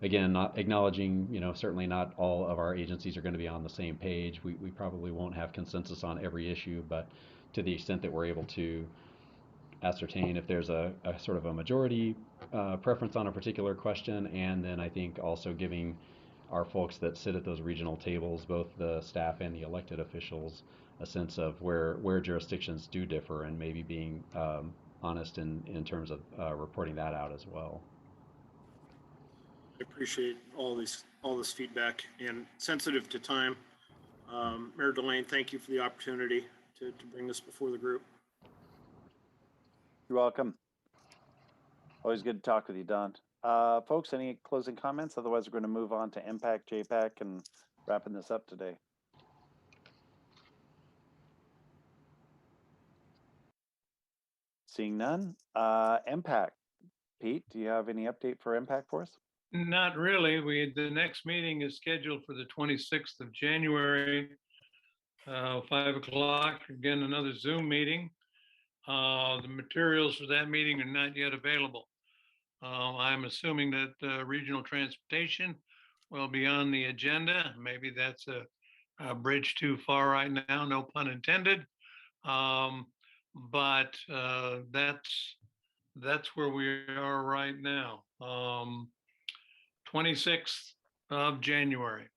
again, not acknowledging, you know, certainly not all of our agencies are going to be on the same page. We probably won't have consensus on every issue, but to the extent that we're able to ascertain if there's a sort of a majority preference on a particular question, and then I think also giving our folks that sit at those regional tables, both the staff and the elected officials, a sense of where jurisdictions do differ, and maybe being honest in terms of reporting that out as well. I appreciate all this feedback, and sensitive to time. Mayor Delane, thank you for the opportunity to bring this before the group. You're welcome. Always good to talk with you, Don. Folks, any closing comments? Otherwise, we're going to move on to Impact, Jpac, and wrapping this up today. Seeing none. Impact. Pete, do you have any update for Impact for us? Not really. The next meeting is scheduled for the 26th of January, 5 o'clock. Again, another Zoom meeting. The materials for that meeting are not yet available. I'm assuming that regional transportation will be on the agenda. Maybe that's a bridge too far right now, no pun intended. But that's where we are right now. 26th of January.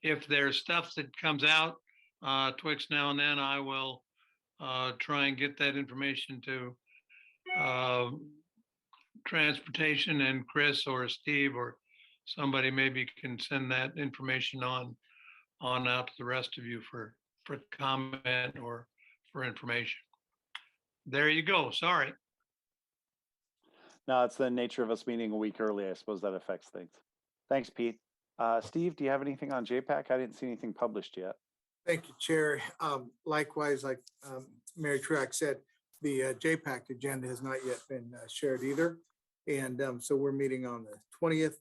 If there's stuff that comes out twixt now and then, I will try and get that information to transportation, and Chris or Steve or somebody maybe can send that information on out to the rest of you for comment or for information. There you go. Sorry. No, it's the nature of us meeting a week early. I suppose that affects things. Thanks, Pete. Steve, do you have anything on Jpac? I didn't see anything published yet. Thank you, Chair. Likewise, like Mary Track said, the Jpac agenda has not yet been shared either. And so we're meeting on the 20th.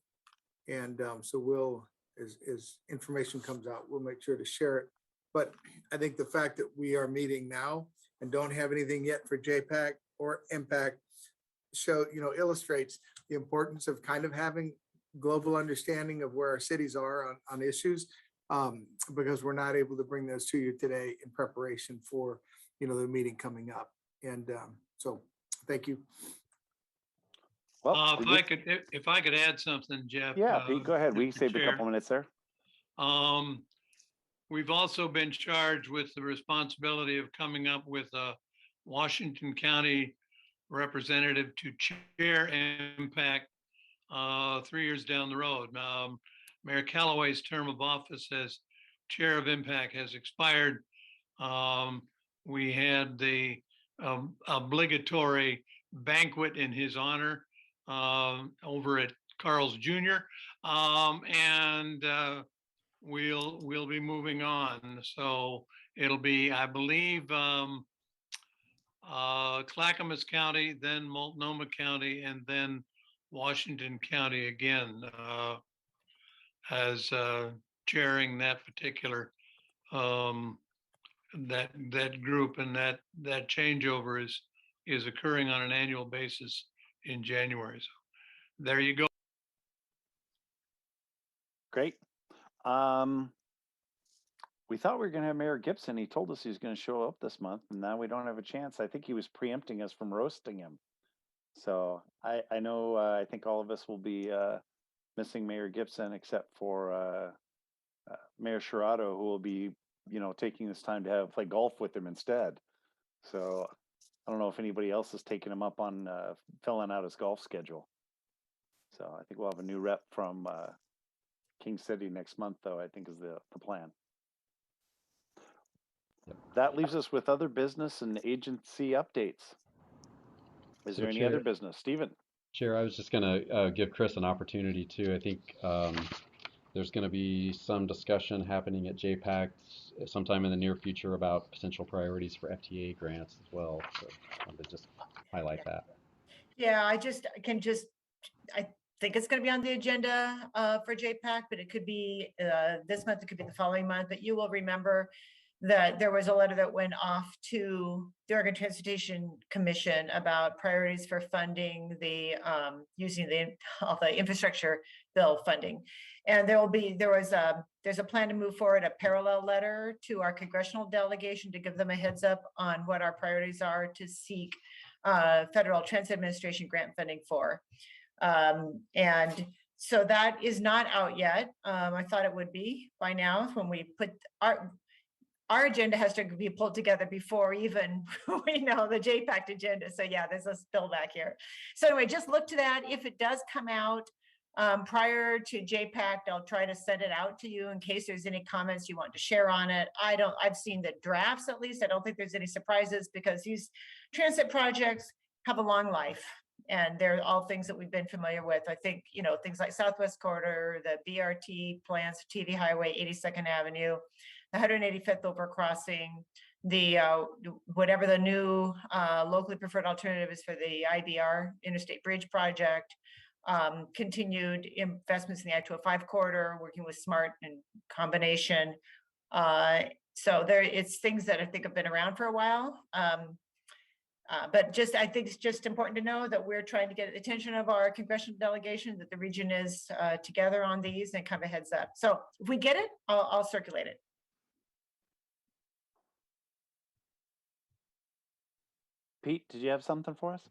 And so we'll as information comes out, we'll make sure to share it. But I think the fact that we are meeting now and don't have anything yet for Jpac or Impact illustrates the importance of kind of having global understanding of where our cities are on issues, because we're not able to bring those to you today in preparation for, the meeting coming up. And so, thank you. Well, If I could add something, Jeff. yeah, Pete, go ahead. We Mr. saved a Chair. couple minutes there. We've also been charged with the responsibility of coming up with a Washington County representative to chair Impact 3 years down the road. Mayor Callaway's term of office as chair of Impact has expired. We had the obligatory banquet in his honor over at Carl's Jr. And we'll be moving on. So it'll be, I believe, Clackamas County, then Multnomah County, and then Washington County again as chairing that particular that group, and that changeover is occurring on an annual basis in January. So there you go. Great. We thought we were going to have Mayor Gibson. He told us he was going to show up this month, and now we don't have a chance. I think he was preempting us from roasting him. So I know, I think all of us will be missing Mayor Gibson, except for Mayor Shirato, who will be, taking this time to play golf with him instead. So I don't know if anybody else is taking him up on filling out his golf schedule. So I think we'll have a new rep from King City next month, though, I think is the plan. That leaves us with other business and agency updates. Is there any other business? Stephen? Chair, I was just going to give Chris an opportunity too. I think there's going to be some discussion happening at Jpac sometime in the near future about potential priorities for FTA grants as well. So I wanted to just highlight that. Yeah, I think it's going to be on the agenda for Jpac, but it could be this month, it could be the following month. But you will remember that there was a letter that went off to the Oregon Transportation Commission about priorities for funding the using all the infrastructure bill funding. And there's a plan to move forward a parallel letter to our congressional delegation to give them a heads up on what our priorities are to seek Federal Transit Administration grant funding for. And so that is not out yet. I thought it would be by now when we put our agenda has to be pulled together before even we know the Jpac agenda. So yeah, there's a spill back here. So anyway, just look to that. If it does come out prior to Jpac, I'll try to send it out to you in case there's any comments you want to share on it. I've seen the drafts at least. I don't think there's any surprises because these transit projects have a long life. And they're all things that we've been familiar with. I think, things like Southwest Corridor, the BRT plans, TV Highway, 82nd Avenue, the 185th overcrossing, the whatever the new locally preferred alternative is for the IBR Interstate Bridge Project, continued investments in the I-205 corridor, working with SMART and combination. So it's things that I think have been around for a while. But I think it's just important to know that we're trying to get the attention of our congressional delegation, that the region is together on these and kind of heads up. So if we get it, I'll circulate it. Pete, did you have something for us?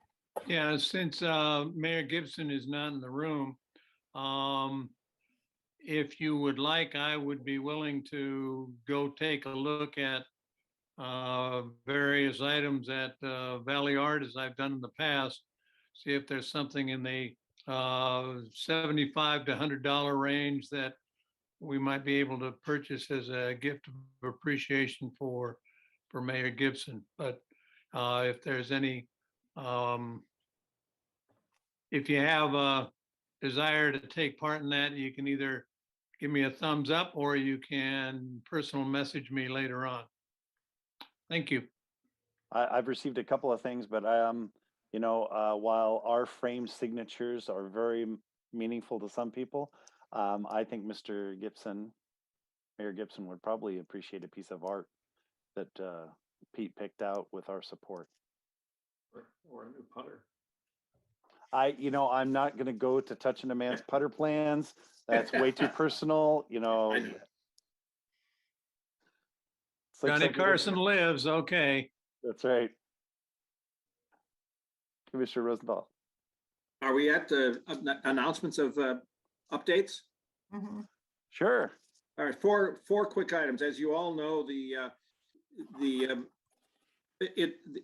Yeah, since Mayor Gibson is not in the room, if you would like, I would be willing to go take a look at various items at Valley Art as I've done in the past, see if there's something in the $75 to $100 range that we might be able to purchase as a gift of appreciation for Mayor Gibson. But if there's any, if you have a desire to take part in that, you can either give me a thumbs up or you can personal message me later on. Thank you. I've received a couple of things, but while our framed signatures are very meaningful to some people, I think Mr. Gibson, Mayor Gibson would probably appreciate a piece of art that Pete picked out with our support. Or a new putter. I'm not going to go to touching a man's putter plans. That's way too personal. It's like Johnny something that- Carson lives, okay. That's right. Commissioner Rosenthal. Are we at the announcements of updates? Sure. All right, four quick items. As you all know,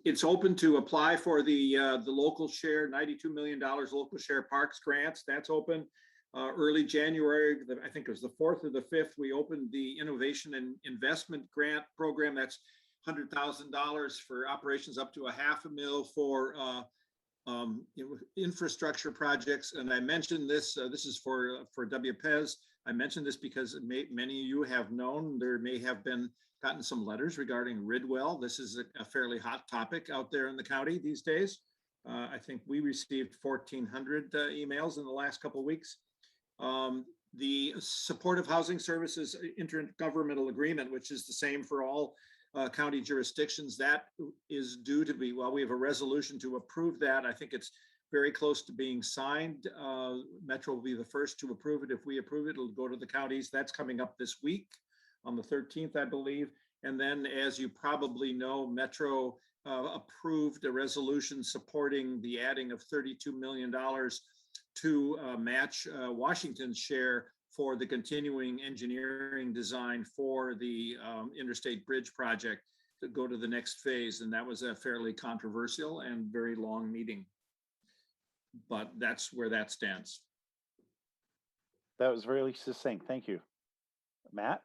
it's open to apply for the local share, $92 million local share parks grants. That's open. Early January, I think it was the 4th or the 5th, we opened the Innovation and Investment Grant Program. That's $100,000 for operations up to $500,000 for infrastructure projects. And I mentioned this, this is for WPEZ. I mentioned this because many of you have known there may have gotten some letters regarding Ridwell. This is a fairly hot topic out there in the county these days. I think we received 1,400 emails in the last couple of weeks. The Supportive Housing Services Intergovernmental Agreement, which is the same for all county jurisdictions, that is due to be, well, we have a resolution to approve that. I think it's very close to being signed. Metro will be the first to approve it. If we approve it, it'll go to the counties. That's coming up this week on the 13th, I believe. And then, as you probably know, Metro approved a resolution supporting the adding of $32 million to match Washington's share for the continuing engineering design for the Interstate Bridge project to go to the next phase. And that was a fairly controversial and very long meeting. But that's where that stands. That was really succinct. Thank you. Matt?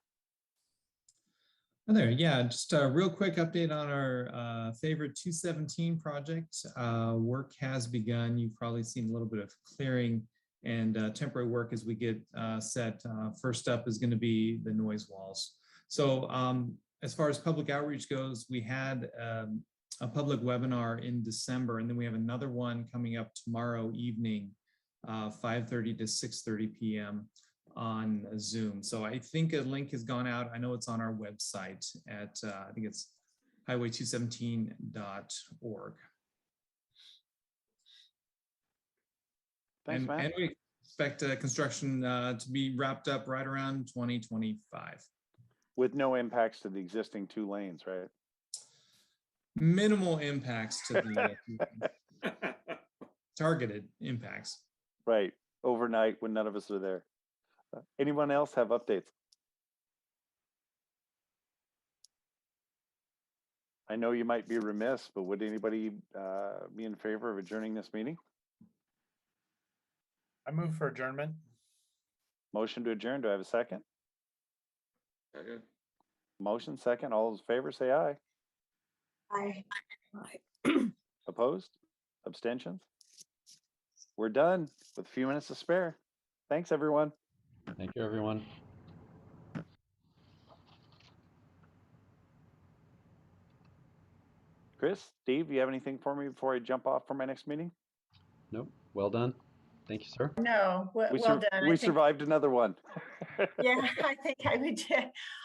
Hi there. Yeah, just a real quick update on our favorite 217 project. Work has begun. You've probably seen a little bit of clearing and temporary work as we get set. First up is going to be the noise walls. So as far as public outreach goes, we had a public webinar in December, and then we have another one coming up tomorrow evening, 5:30 to 6:30 p.m. on Zoom. So I think a link has gone out. I know it's on our website at, I think it's highway217.org. Thanks, Matt. And we expect construction to be wrapped up right around 2025. With no impacts to the existing 2 lanes, right? Minimal impacts to the targeted impacts. Right. Overnight when none of us are there. Anyone else have updates? I know you might be remiss, but would anybody be in favor of adjourning this meeting? I move for adjournment. Motion to adjourn. Do I have a second? Second. Motion second. All those in favor say aye. Aye. Opposed? Abstentions? We're done with a few minutes to spare. Thanks, everyone. Thank you, everyone. Chris, Steve, you have anything for me before I jump off for my next meeting? Nope. Well done. Thank you, sir. No, well done. We survived another one. Yeah, I think I would.